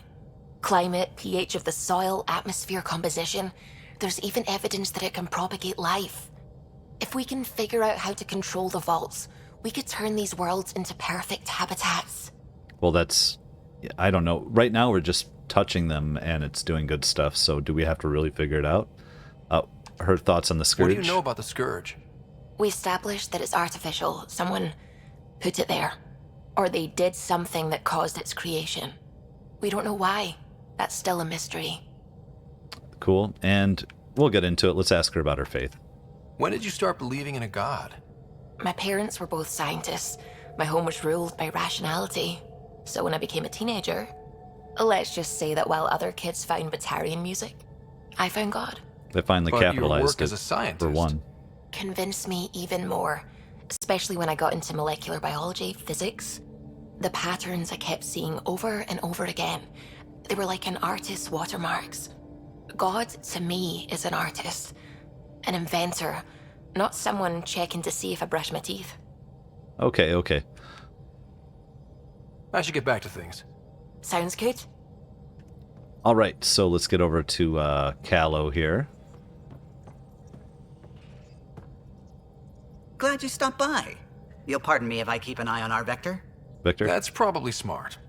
Climate, pH of the soil, atmosphere composition. There's even evidence that it can propagate life. If we can figure out how to control the vaults, we could turn these worlds into perfect habitats. Well, that's... I don't know. Right now, we're just touching them, and it's doing good stuff, so do we have to really figure it out? Her thoughts on the Scourge? What do you know about the Scourge? We established that it's artificial. Someone put it there. Or they did something that caused its creation. We don't know why. That's still a mystery. Cool. And we'll get into it. Let's ask her about her faith. When did you start believing in a god? My parents were both scientists. My home was ruled by rationality. So when I became a teenager, let's just say that while other kids found Batarian music, I found God. They finally But your capitalized work it as a scientist for one. Convinced me even more, especially when I got into molecular biology, physics. The patterns I kept seeing over and over again, they were like an artist's watermarks. God, to me, is an artist, an inventor, not someone checking to see if I brush my teeth. Okay. I should get back to things. Sounds good. All right, so let's get over to Callow here. Glad you stopped by. You'll pardon me if I keep an eye on our Vector? Victor? That's probably smart.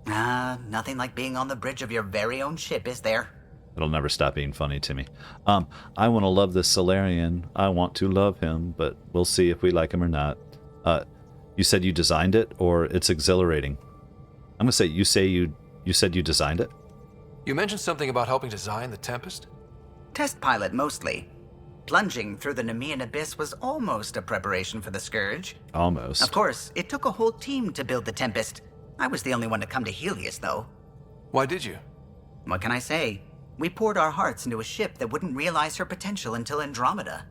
Nothing like being on the bridge of your very own ship, is there? It'll never stop being funny to me. I want to love this Solarian. I want to love him, but we'll see if we like him or not. You said you designed it, or it's exhilarating? I'm going to say you said you designed it? You mentioned something about helping design the Tempest? Test pilot, mostly. Plunging through the Nemean abyss was almost a preparation for the Scourge. Almost. Of course, it took a whole team to build the Tempest. I was the only one to come to Helios, though. Why did you? What can I say? We poured our hearts into a ship that wouldn't realize her potential until Andromeda.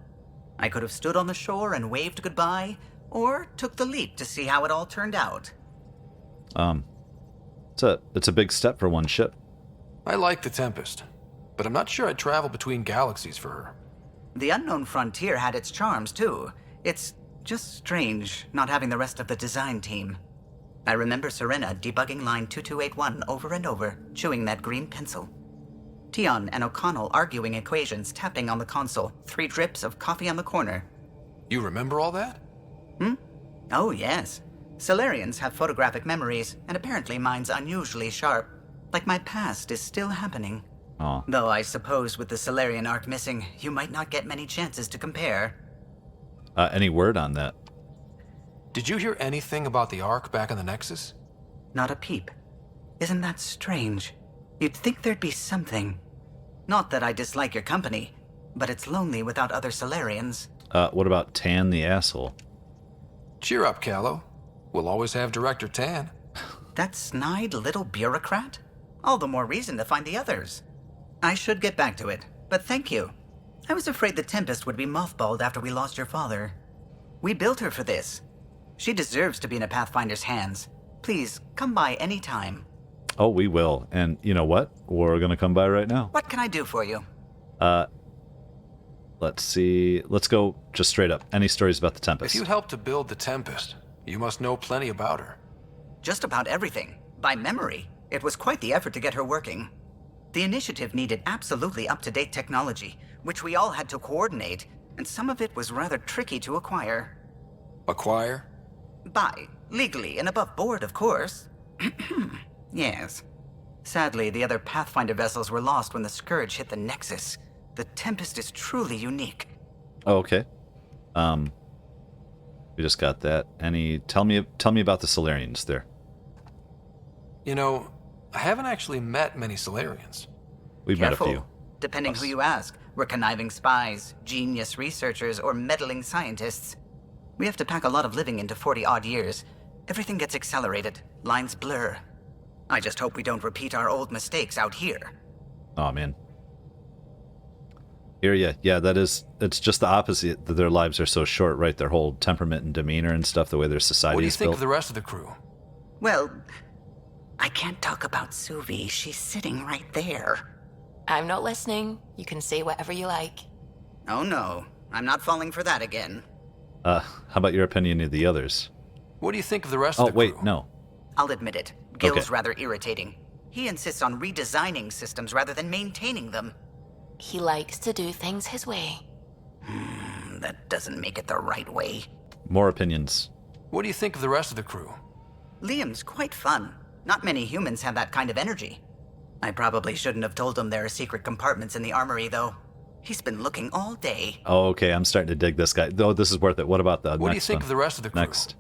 I could have stood on the shore and waved goodbye, or took the leap to see how it all turned out. It's a big step for one ship. I like the Tempest, but I'm not sure I'd travel between galaxies for her. The unknown frontier had its charms, too. It's just strange not having the rest of the design team. I remember Serena debugging line 2281 over and over, chewing that green pencil. Tion and O'Connell arguing equations, tapping on the console, 3 drips of coffee on the corner. You remember all that? Oh, yes. Solarians have photographic memories, and apparently mine's unusually sharp. Like my past is still happening. Aw. Though I suppose with the Solarian arc missing, you might not get many chances to compare. Any word on that? Did you hear anything about the Ark back in the Nexus? Not a peep. Isn't that strange? You'd think there'd be something. Not that I dislike your company, but it's lonely without other Solarians. What about Tan the asshole? Cheer up, Callow. We'll always have Director Tan. That snide little bureaucrat? All the more reason to find the others. I should get back to it, but thank you. I was afraid the Tempest would be mothballed after we lost your father. We built her for this. She deserves to be in a Pathfinder's hands. Please, come by any time. Oh, we will. And you know what? We're gonna come by right now. What can I do for you? Let's see. Let's go just straight up. Any stories about the Tempest? If you helped to build the Tempest, you must know plenty about her. Just about everything. By memory. It was quite the effort to get her working. The initiative needed absolutely up-to-date technology, which we all had to coordinate, and some of it was rather tricky to acquire. Acquire? Buy. Legally and above board, of course. Yes. Sadly, the other Pathfinder vessels were lost when the Scourge hit the Nexus. The Tempest is truly unique. Oh, okay. We just got that. Tell me about the Solarians there. You know, I haven't actually met many Solarians. We've Careful. met a few. Depending who you ask. We're conniving spies, genius researchers, or meddling scientists. We have to pack a lot of living into 40-odd years. Everything gets accelerated. Lines blur. I just hope we don't repeat our old mistakes out here. Oh, man. Hear ya. Yeah, it's just the opposite. That their lives are so short, right? Their whole temperament and demeanor and stuff, the way their society What do you is think built. of the rest of the crew? Well, I can't talk about Suvi. She's sitting right there. I'm not listening. You can say whatever you like. Oh no, I'm not falling for that again. How about your opinion of the others? What do you think of the rest of the crew? Oh, wait, no. I'll admit it. Gil's Okay. rather irritating. He insists on redesigning systems rather than maintaining them. He likes to do things his way. That doesn't make it the right way. More opinions. What do you think of the rest of the crew? Liam's quite fun. Not many humans have that kind of energy. I probably shouldn't have told him there are secret compartments in the armory, though. He's been looking all day. Oh, okay, I'm starting to dig this guy. Oh, this is worth it. What about the next one? What do you think of the rest of the crew? Next.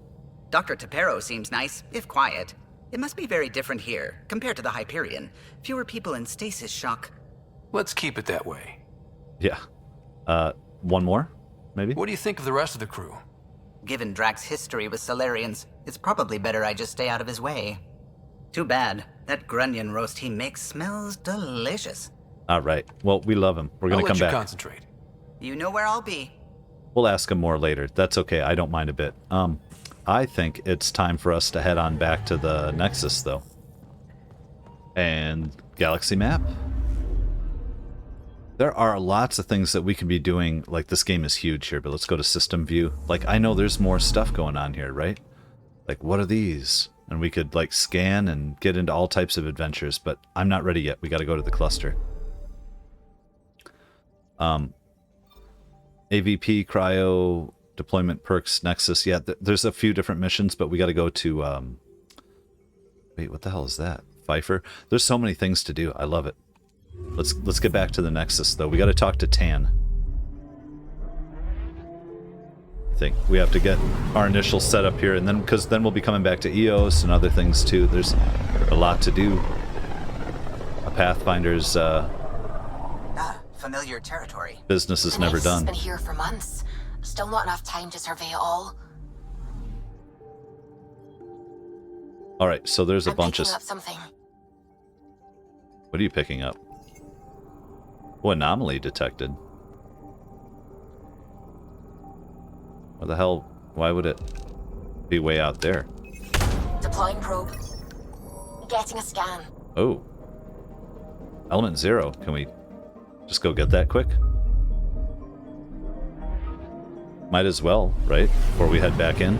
Dr. Tapero seems nice, if quiet. It must be very different here, compared to the Hyperion. Fewer people in stasis shock. Let's keep it that way. Yeah. One more, maybe? What do you think of the rest of the crew? Given Drax's history with Solarians, it's probably better I just stay out of his way. Too bad. That grunion roast he makes smells delicious. All right. Well, we love him. We're going to come back. Concentrate. You know where I'll be. We'll ask him more later. That's okay. I don't mind a bit. I think it's time for us to head on back to the Nexus, though. And galaxy map. There are lots of things that we can be doing. Like, this game is huge here, but let's go to system view. Like, I know there's more stuff going on here, right? Like, what are these? And we could, like, scan and get into all types of adventures, but I'm not ready yet. We got to go to the cluster. AVP, cryo, deployment perks, Nexus. Yeah, there's a few different missions, but we got to go to, wait, what the hell is that? Pfeiffer? There's so many things to do. I love it. Let's get back to the Nexus, though. We got to talk to Tan. I think we have to get our initial setup here, and then because then we'll be coming back to EOS and other things too. There's a lot to do. A Pathfinder's familiar territory. Business is never Nexus has done. been here for months. Still not enough time to survey it all. All right, so there's a bunch of. Picking up something. What are you picking up? Oh, anomaly detected. What the hell? Why would it? Be way out there. Deploying probe. Getting a scan. Oh. Element 0. Can we just go get that quick? Might as well, right? Before we head back in.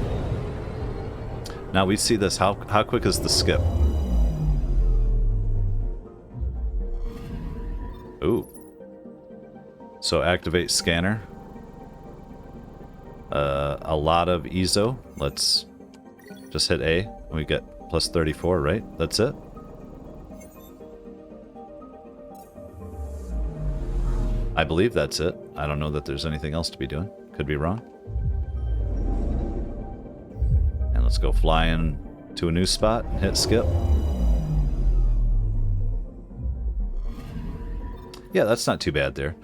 Now we see this. How quick is the skip? Ooh. So activate scanner. A lot of EZO. Let's just hit A and we get plus 34, right? That's it? I believe that's it. I don't know that there's anything else to be doing. Could be wrong. And let's go fly in to a new spot and hit skip. Yeah, that's not too bad there.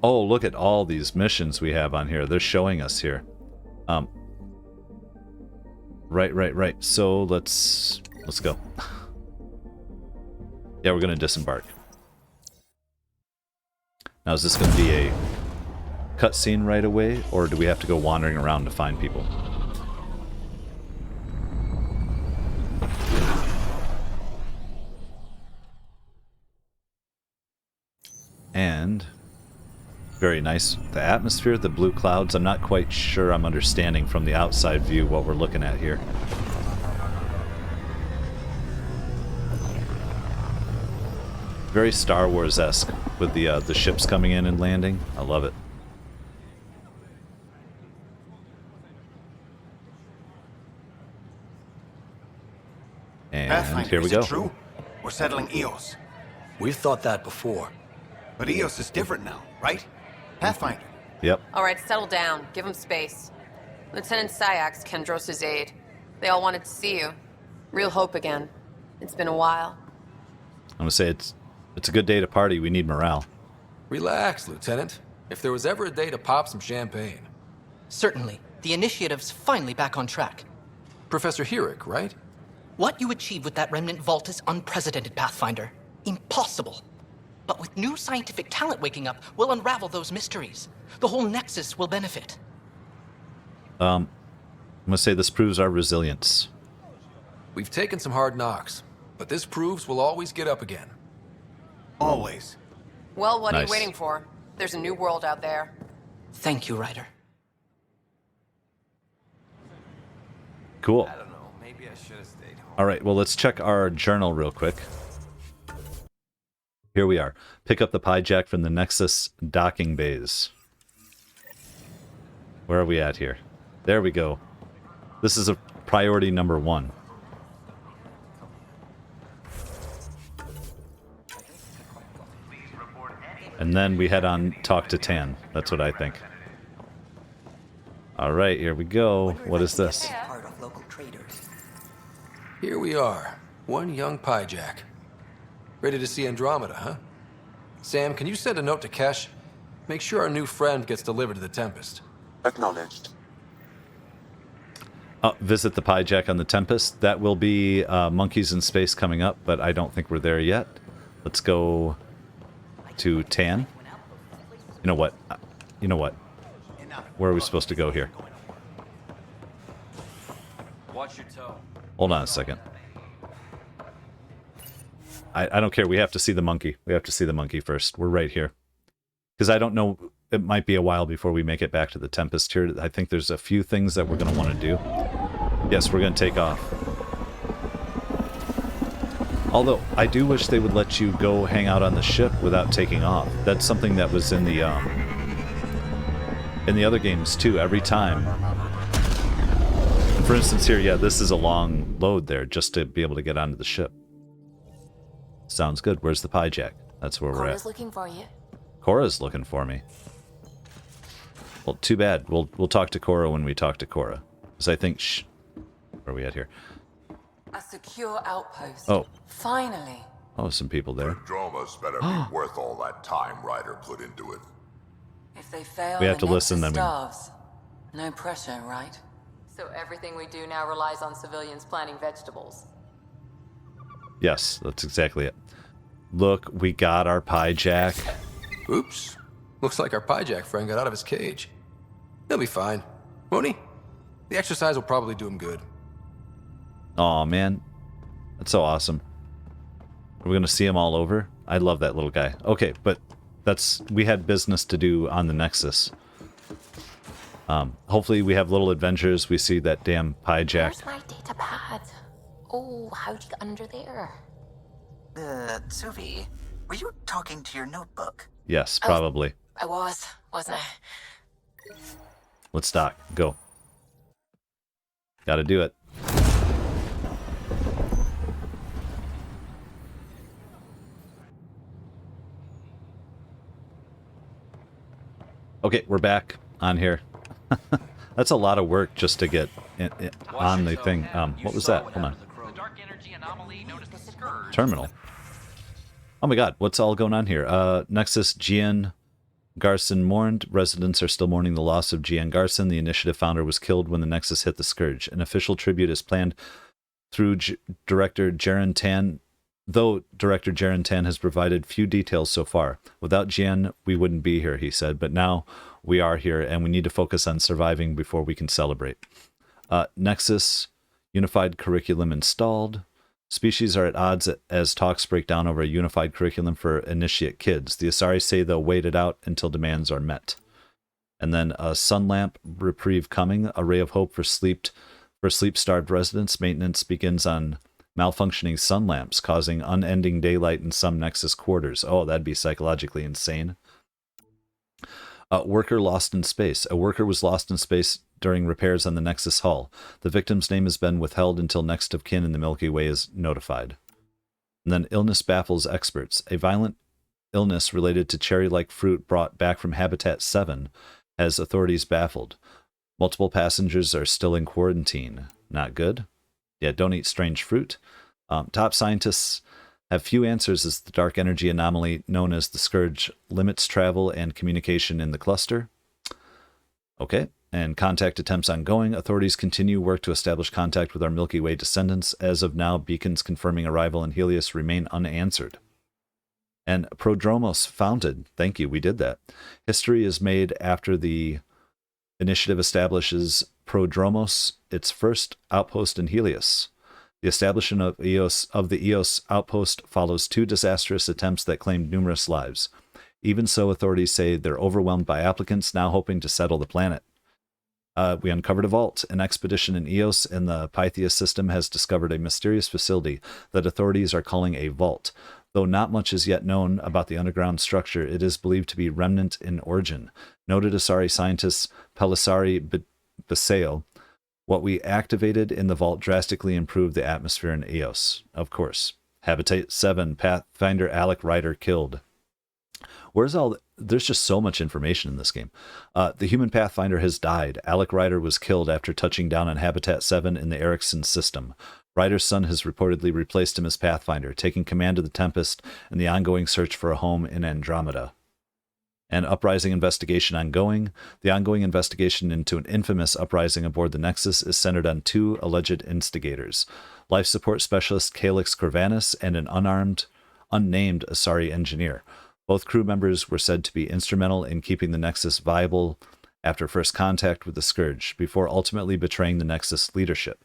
Oh, look at all these missions we have on here. They're showing us here. Right. So let's go. Yeah, we're gonna disembark. Now, is this gonna be a cutscene right away, or do we have to go wandering around to find people? And very nice. The atmosphere, the blue clouds, I'm not quite sure I'm understanding from the outside view what we're looking at here. Very Star Wars-esque with the ships coming in and landing. I love it. And Pathfinder, here we is go. it true? We're settling Eos. We've thought that before. But Eos is different now, right? Pathfinder. Yep. All right, settle down. Give him space. Lieutenant Syax, Kendros' aide. They all wanted to see you. Real hope again. It's been a while. I'm gonna say it's a good day to party. We need morale. Relax, Lieutenant. If there was ever a day to pop some champagne. Certainly. The initiative's finally back on track. Professor Herrick, right? What you achieved with that remnant vault is unprecedented, Pathfinder. Impossible. But with new scientific talent waking up, we'll unravel those mysteries. The whole Nexus will benefit. I'm gonna say this proves our resilience. We've taken some hard knocks, but this proves we'll always get up again. Always. Well, what are Nice. you waiting for? There's a new world out there. Thank you, Ryder. Cool. I don't know. Maybe I should have stayed home. All right, well, let's check our journal real quick. Here we are. Pick up the pie jack from the Nexus docking bays. Where are we at here? There we go. This is a priority number 1. And then we head on, talk to Tan. That's what I think. All right, here we go. What is this? Here we are. One young pie jack. Ready to see Andromeda, huh? Sam, can you send a note to Kesh? Make sure our new friend gets delivered to the Tempest. Acknowledged. Visit the pie jack on the Tempest. That will be Monkeys in Space coming up, but I don't think we're there yet. Let's go to Tan. You know what? Where are we supposed to go here? Watch your toe. Hold on a second. I don't care. We have to see the monkey. We have to see the monkey first. We're right here. Because I don't know. It might be a while before we make it back to the Tempest here. I think there's a few things that we're going to want to do. Yes, we're going to take off. Although, I do wish they would let you go hang out on the ship without taking off. That's something that was in the other games, too, every time. For instance here, yeah, this is a long load there, just to be able to get onto the ship. Sounds good. Where's the pie jack? That's where we're at. Cora's looking for you. Cora's looking for me. Well, too bad. We'll talk to Cora when we talk to Cora. Because I think... where are we at here? A secure outpost. Oh. Finally. Oh, some people there. Prodromos better be worth all that time Ryder put into it. If they fail, We have the to listen, Nexus then we- starves. No pressure, right? So everything we do now relies on civilians planting vegetables. Yes, that's exactly it. Look, we got our pie jack. Oops. Looks like our pie jack friend got out of his cage. He'll be fine, won't he? The exercise will probably do him good. Aw, man. That's so awesome. We're going to see him all over. I love that little guy. Okay, but we had business to do on the Nexus. Hopefully we have little adventures. We see that damn Jack. Where's my data pad? Oh, how'd you get under there? Suvi, were you talking to your notebook? Yes, probably. I was, wasn't I? Let's dock. Go. Gotta do it. Okay, we're back on here. That's a lot of work just to get on the thing. What was that? Hold on. Terminal. Oh my god, what's all going on here? Nexus, Gian Garson mourned. Residents are still mourning the loss of Gian Garson. The initiative founder was killed when the Nexus hit the Scourge. An official tribute is planned through Director Jaren Tan, though Director Jaren Tan has provided few details so far. Without Gian, we wouldn't be here, he said, but now we are here, and we need to focus on surviving before we can celebrate. Nexus, unified curriculum installed. Species are at odds as talks break down over a unified curriculum for initiate kids. The Asari say they'll wait it out until demands are met. And then a sun lamp reprieve coming, a ray of hope for sleep-starved residents. Maintenance begins on malfunctioning sun lamps, causing unending daylight in some Nexus quarters. Oh, that'd be psychologically insane. A worker lost in space. A worker was lost in space during repairs on the Nexus Hull. The victim's name has been withheld until next of kin in the Milky Way is notified. And then illness baffles experts. A violent illness related to cherry-like fruit brought back from Habitat 7 has authorities baffled. Multiple passengers are still in quarantine. Not good. Yeah, don't eat strange fruit. Top scientists have few answers as the dark energy anomaly known as the Scourge limits travel and communication in the cluster. Okay, and contact attempts ongoing. Authorities continue work to establish contact with our Milky Way descendants. As of now, beacons confirming arrival in Helios remain unanswered. And Prodromos founded. Thank you, we did that. History is made after the initiative establishes Prodromos, its first outpost in Helios. The establishment of the EOS outpost follows two disastrous attempts that claimed numerous lives. Even so, authorities say they're overwhelmed by applicants now hoping to settle the planet. We uncovered a vault. An expedition in EOS and the Pytheas system has discovered a mysterious facility that authorities are calling a vault. Though not much is yet known about the underground structure, it is believed to be remnant in origin. Noted Asari scientist Pelisari Baseo, what we activated in the vault drastically improved the atmosphere in EOS. Of course. Habitat 7, Pathfinder Alec Ryder killed. There's just so much information in this game. The human Pathfinder has died. Alec Ryder was killed after touching down on Habitat 7 in the Erickson system. Ryder's son has reportedly replaced him as Pathfinder, taking command of the Tempest and the ongoing search for a home in Andromeda. An uprising investigation ongoing. The ongoing investigation into an infamous uprising aboard the Nexus is centered on two alleged instigators, life support specialist Calyx Corvanus and an unnamed Asari engineer. Both crew members were said to be instrumental in keeping the Nexus viable after first contact with the Scourge, before ultimately betraying the Nexus leadership.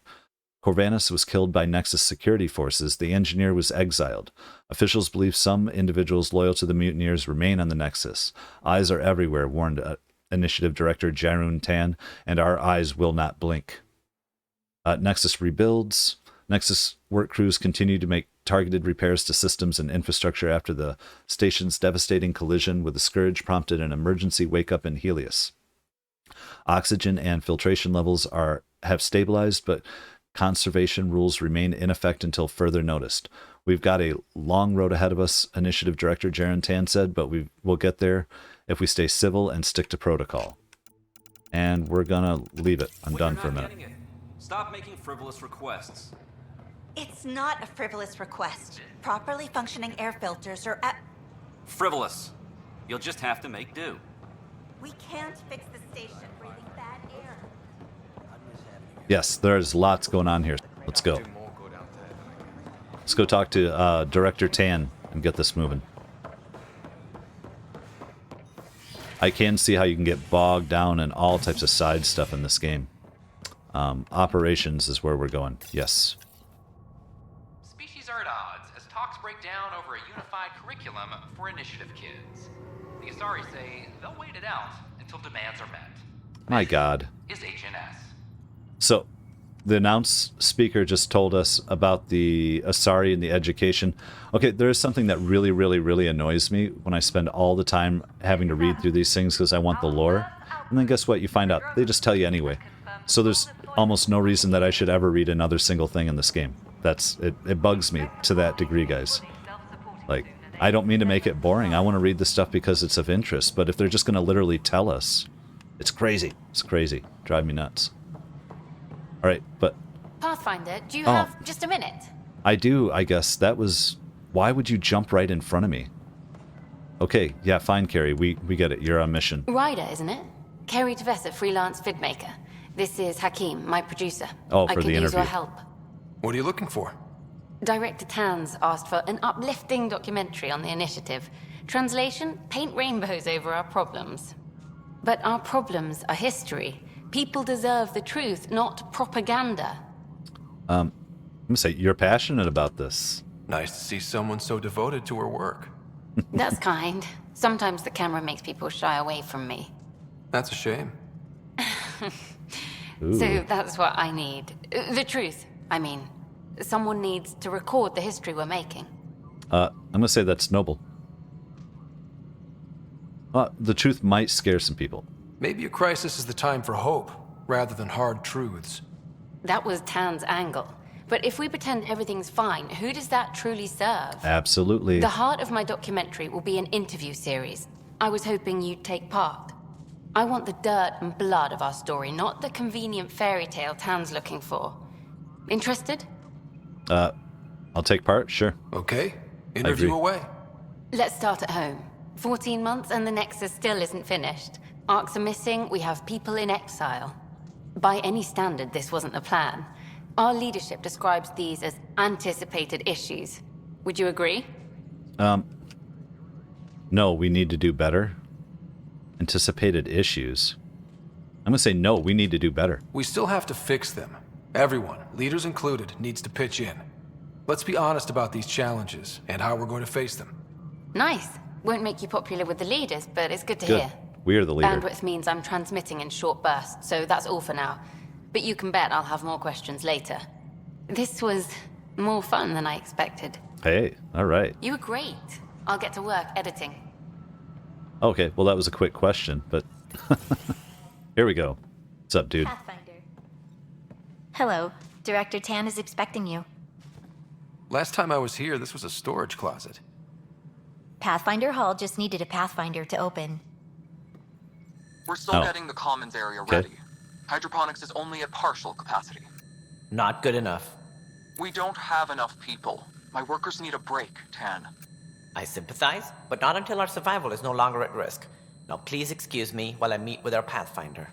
Corvanus was killed by Nexus security forces. The engineer was exiled. Officials believe some individuals loyal to the mutineers remain on the Nexus. Eyes are everywhere, warned Initiative Director Jarun Tan, and our eyes will not blink. Nexus rebuilds. Nexus work crews continue to make targeted repairs to systems and infrastructure after the station's devastating collision with the Scourge prompted an emergency wake-up in Helios. Oxygen and filtration levels have stabilized, but conservation rules remain in effect until further notice. We've got a long road ahead of us, Initiative Director Jaren Tan said, but we'll get there if we stay civil and stick to protocol. And we're gonna leave it. I'm done for a minute. Stop making frivolous requests. It's not a frivolous request. Properly functioning air filters are at... Frivolous. You'll just have to make do. We can't fix the station breathing bad air. Yes, there's lots going on here. Let's go. Let's go talk to Director Tan and get this moving. I can see how you can get bogged down in all types of side stuff in this game. Operations is where we're going. Yes. Species are at odds as talks break down over a unified curriculum for initiative kids. The Asari say they'll wait it out until demands are met. My God. Is HNS. So, the announce speaker just told us about the Asari and the education. Okay, there is something that really, really, really annoys me when I spend all the time having to read through these things because I want the lore. And then guess what? You find out. They just tell you anyway. So there's almost no reason that I should ever read another single thing in this game. It bugs me to that degree, guys. Like, I don't mean to make it boring. I want to read this stuff because it's of interest. But if they're just going to literally tell us, it's crazy. It's crazy. Drive me nuts. All right, but... Pathfinder, do you have just a minute? I do, I guess. That was... Why would you jump right in front of me? Okay, yeah, fine, Carrie. We get it. You're on mission. Ryder, isn't it? Carrie Tavessa, freelance vidmaker. This is Hakeem, my producer. Oh, for I can the use interview. your help. What are you looking for? Director Tanz asked for an uplifting documentary on the initiative. Translation, paint rainbows over our problems. But our problems are history. People deserve the truth, not propaganda. I'm gonna say, you're passionate about this. Nice to see someone so devoted to her work. That's kind. Sometimes the camera makes people shy away from me. That's a shame. So that's what I need. The truth, I mean. Someone needs to record the history we're making. I'm gonna say that's noble. The truth might scare some people. Maybe a crisis is the time for hope, rather than hard truths. That was Tan's angle. But if we pretend everything's fine, who does that truly serve? Absolutely. The heart of my documentary will be an interview series. I was hoping you'd take part. I want the dirt and blood of our story, not the convenient fairy tale Tan's looking for. Interested? I'll take part, sure. Okay. Interview away. Let's start at home. 14 months and the Nexus still isn't finished. Arcs are missing, we have people in exile. By any standard, this wasn't the plan. Our leadership describes these as anticipated issues. Would you agree? No, we need to do better. Anticipated issues. I'm gonna say no, we need to do better. We still have to fix them. Everyone, leaders included, needs to pitch in. Let's be honest about these challenges and how we're going to face them. Nice. Won't make you popular with the leaders, but it's good to Good. hear. We're the leader. Bandwidth means I'm transmitting in short bursts, so that's all for now. But you can bet I'll have more questions later. This was more fun than I expected. Hey, all right. You were great. I'll get to work editing. Okay, well that was a quick question, but here we go. What's up, dude? Pathfinder. Hello. Director Tan is expecting you. Last time I was here, this was a storage closet. Pathfinder Hall just needed a Pathfinder to open. We're still getting the commons area ready. Hydroponics is only at partial capacity. Not good enough. We don't have enough people. My workers need a break, Tan. I sympathize, but not until our survival is no longer at risk. Now please excuse me while I meet with our Pathfinder.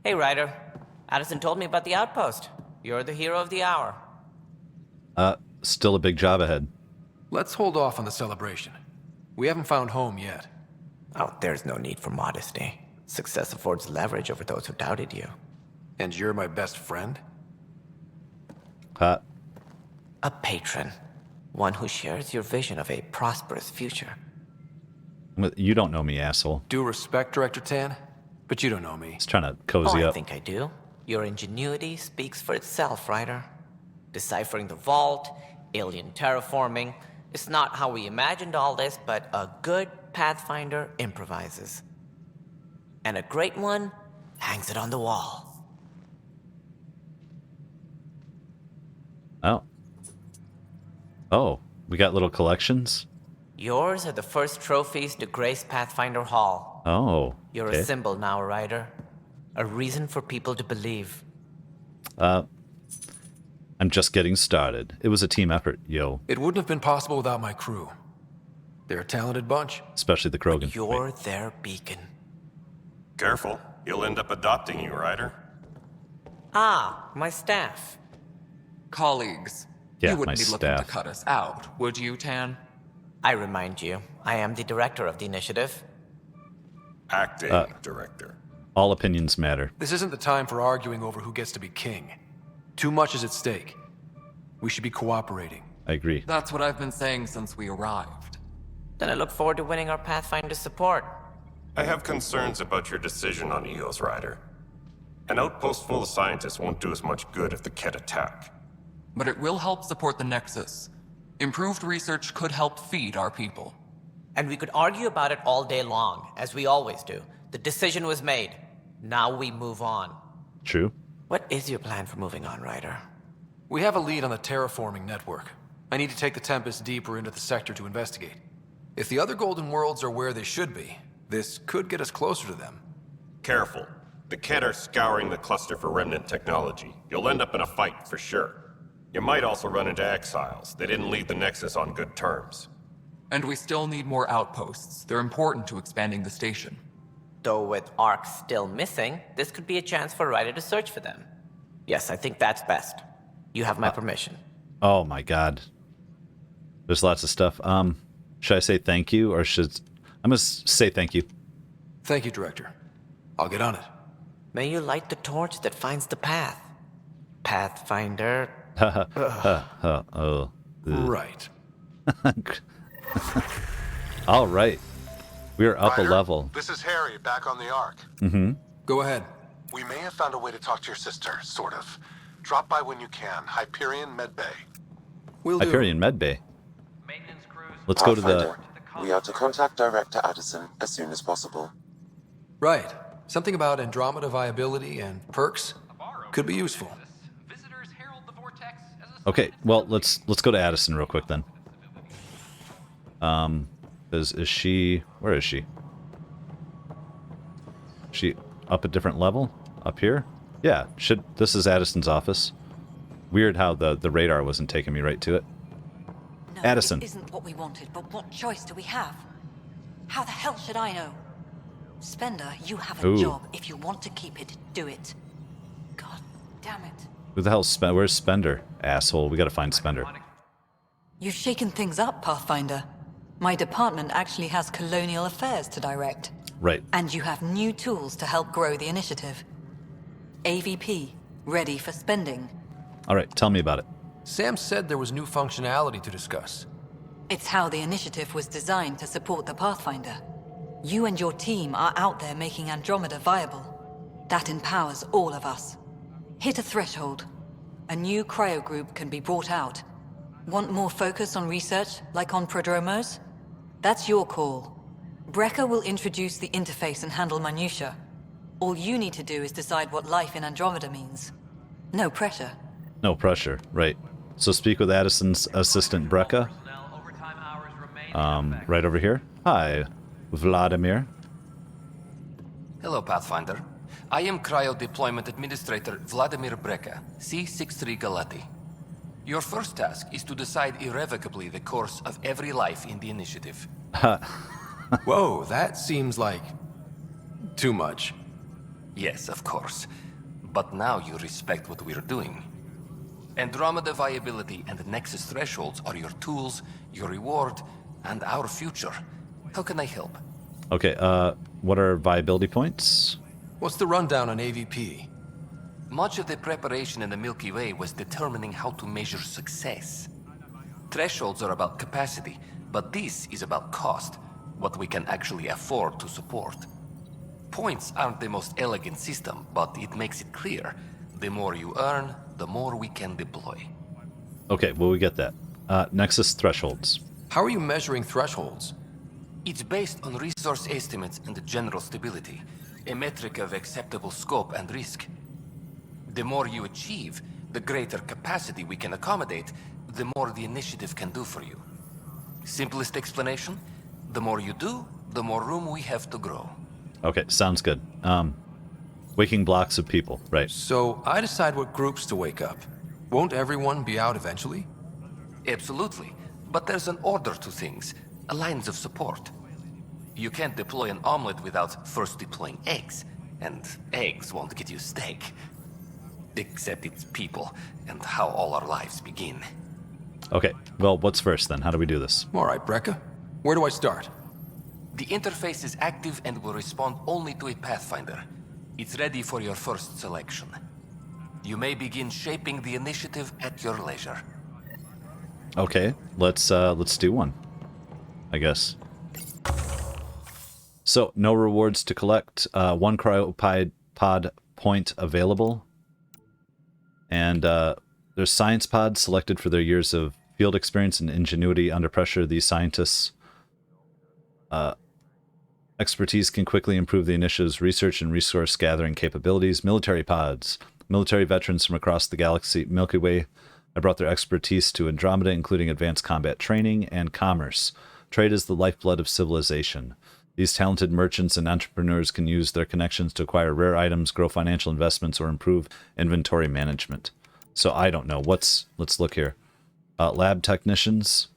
Hey, Ryder. Addison told me about the outpost. You're the hero of the hour. Still a big job ahead. Let's hold off on the celebration. We haven't found home yet. Oh, there's no need for modesty. Success affords leverage over those who doubted you. And you're my best friend? A patron. One who shares your vision of a prosperous future. You don't know me, asshole. Due respect, Director Tan, but you don't know me. He's trying to cozy I up. think I do. Your ingenuity speaks for itself, Ryder. Deciphering the vault, alien terraforming. It's not how we imagined all this, but a good Pathfinder improvises. And a great one hangs it on the wall. Oh, we got little collections? Yours are the first trophies to grace Pathfinder Hall. Oh, You're okay. a symbol now, Ryder. A reason for people to believe. I'm just getting started. It was a team effort, yo. It wouldn't have been possible without my crew. They're a talented bunch. Especially the Krogan. But you're their beacon. Careful. He'll end up adopting you, Ryder. Ah, my staff. Colleagues. Yeah, you wouldn't my be looking to staff. cut us out, would you, Tan? I remind you, I am the director of the initiative. Acting director. All opinions matter. This isn't the time for arguing over who gets to be king. Too much is at stake. We should be cooperating. I agree. That's what I've been saying since we arrived. Then I look forward to winning our Pathfinder support. I have concerns about your decision on Eos, Ryder. An outpost full of scientists won't do us much good if the Kett attack. But it will help support the Nexus. Improved research could help feed our people. And we could argue about it all day long, as we always do. The decision was made. Now we move on. True. What is your plan for moving on, Ryder? We have a lead on the terraforming network. I need to take the Tempest deeper into the sector to investigate. If the other Golden Worlds are where they should be, this could get us closer to them. Careful. The Kett are scouring the cluster for remnant technology. You'll end up in a fight, for sure. You might also run into exiles. They didn't leave the Nexus on good terms. And we still need more outposts. They're important to expanding the station. Though with Ark still missing, this could be a chance for Ryder to search for them. Yes, I think that's best. You have my permission. Oh my god. There's lots of stuff. Should I say thank you, or should... I'm gonna say thank you. Thank you, Director. I'll get on it. May you light the torch that finds the path. Pathfinder. Right. All right. We're up a level. This is Harry, back on the Ark. Mm-hmm. Go ahead. We may have found a way to talk to your sister, sort of. Drop by when you can. Hyperion Medbay. Hyperion Medbay. Let's go to the... We are to contact Director Addison as soon as possible. Right. Something about Andromeda viability and perks could be useful. Okay, well, let's go to Addison real quick then. Is she... Where is she? She up a different level? Up here? Yeah, this is Addison's office. Weird how the radar wasn't taking me right to it. No, Addison. It isn't what we wanted, but what choice do we have? How the hell should I know? Spender, you have a Ooh. job. If you want to keep it, do it. God damn it. Who the hell's Spender? Where's Spender? Asshole, we gotta find Spender. You've shaken things up, Pathfinder. My department actually has colonial affairs to direct. Right. And you have new tools to help grow the initiative. AVP, ready for spending. Alright, tell me about it. Sam said there was new functionality to discuss. It's how the initiative was designed to support the Pathfinder. You and your team are out there making Andromeda viable. That empowers all of us. Hit a threshold. A new cryo group can be brought out. Want more focus on research, like on Prodromos? That's your call. Brecker will introduce the interface and handle minutiae. All you need to do is decide what life in Andromeda means. No pressure. No pressure, right. So speak with Addison's assistant, Brecca. Right over here. Hi, Vladimir. Hello, Pathfinder. I am Cryo Deployment Administrator Vladimir Brecka, C-63 Galati. Your first task is to decide irrevocably the course of every life in the initiative. Whoa, that seems like... too much. Yes, of course. But now you respect what we're doing. Andromeda viability and Nexus thresholds are your tools, your reward, and our future. How can I help? Okay, what are viability points? What's the rundown on AVP? Much of the preparation in the Milky Way was determining how to measure success. Thresholds are about capacity, but this is about cost, what we can actually afford to support. Points aren't the most elegant system, but it makes it clear. The more you earn, the more we can deploy. Okay, well, we get that. Nexus thresholds. How are you measuring thresholds? It's based on resource estimates and general stability, a metric of acceptable scope and risk. The more you achieve, the greater capacity we can accommodate, the more the initiative can do for you. Simplest explanation, the more you do, the more room we have to grow. Okay, sounds good. Waking blocks of people, right. So I decide what groups to wake up. Won't everyone be out eventually? Absolutely. But there's an order to things, a lines of support. You can't deploy an omelet without first deploying eggs, and eggs won't get you steak. Except it's people, and how all our lives begin. Okay, well, what's first then? How do we do this? All right, Brecca. Where do I start? The interface is active and will respond only to a Pathfinder. It's ready for your first selection. You may begin shaping the initiative at your leisure. Okay, let's do one, I guess. So, no rewards to collect. One cryopod point available. And there's science pods selected for their years of field experience and ingenuity under pressure. These scientists' expertise can quickly improve the initiative's research and resource gathering capabilities. Military pods. Military veterans from across the galaxy Milky Way have brought their expertise to Andromeda, including advanced combat training and commerce. Trade is the lifeblood of civilization. These talented merchants and entrepreneurs can use their connections to acquire rare items, grow financial investments, or improve inventory management. So I don't know. Let's look here. Lab technicians.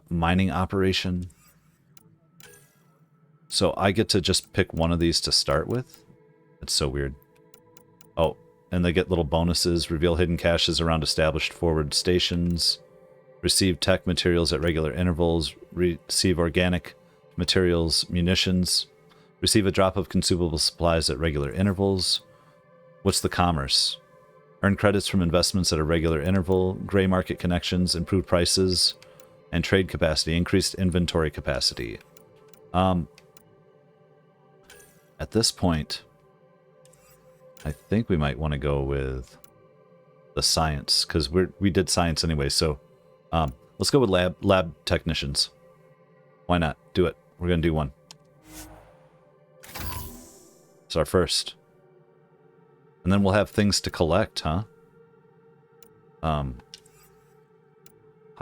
Mining operation. So I get to just pick one of these to start with? It's so weird. Oh, and they get little bonuses. Reveal hidden caches around established forward stations. Receive tech materials at regular intervals. Receive organic materials, munitions. Receive a drop of consumable supplies at regular intervals. What's the commerce? Earn credits from investments at a regular interval. Gray market connections, improved prices, and trade capacity. Increased inventory capacity. At this point, I think we might want to go with the science, because we did science anyway, so let's go with lab technicians. Why not? Do it. We're going to do one. It's our first. And then we'll have things to collect, huh? How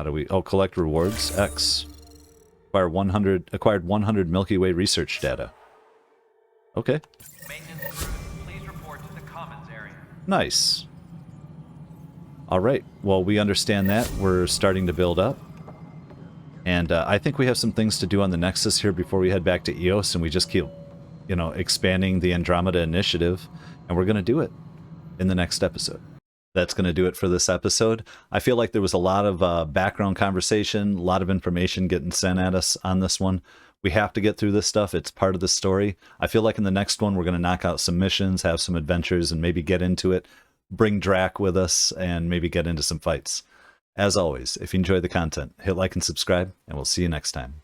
do we... Oh, collect rewards. X. Acquired 100 Milky Way research data. Okay. Nice. All right. Well, we understand that. We're starting to build up. And I think we have some things to do on the Nexus here before we head back to Eos, and we just keep, you know, expanding the Andromeda initiative, and we're going to do it in the next episode. That's going to do it for this episode. I feel like there was a lot of background conversation, a lot of information getting sent at us on this one. We have to get through this stuff. It's part of the story. I feel like in the next one, we're going to knock out some missions, have some adventures, and maybe get into it. Bring Drac with us, and maybe get into some fights. As always, if you enjoy the content, hit like and subscribe, and we'll see you next time.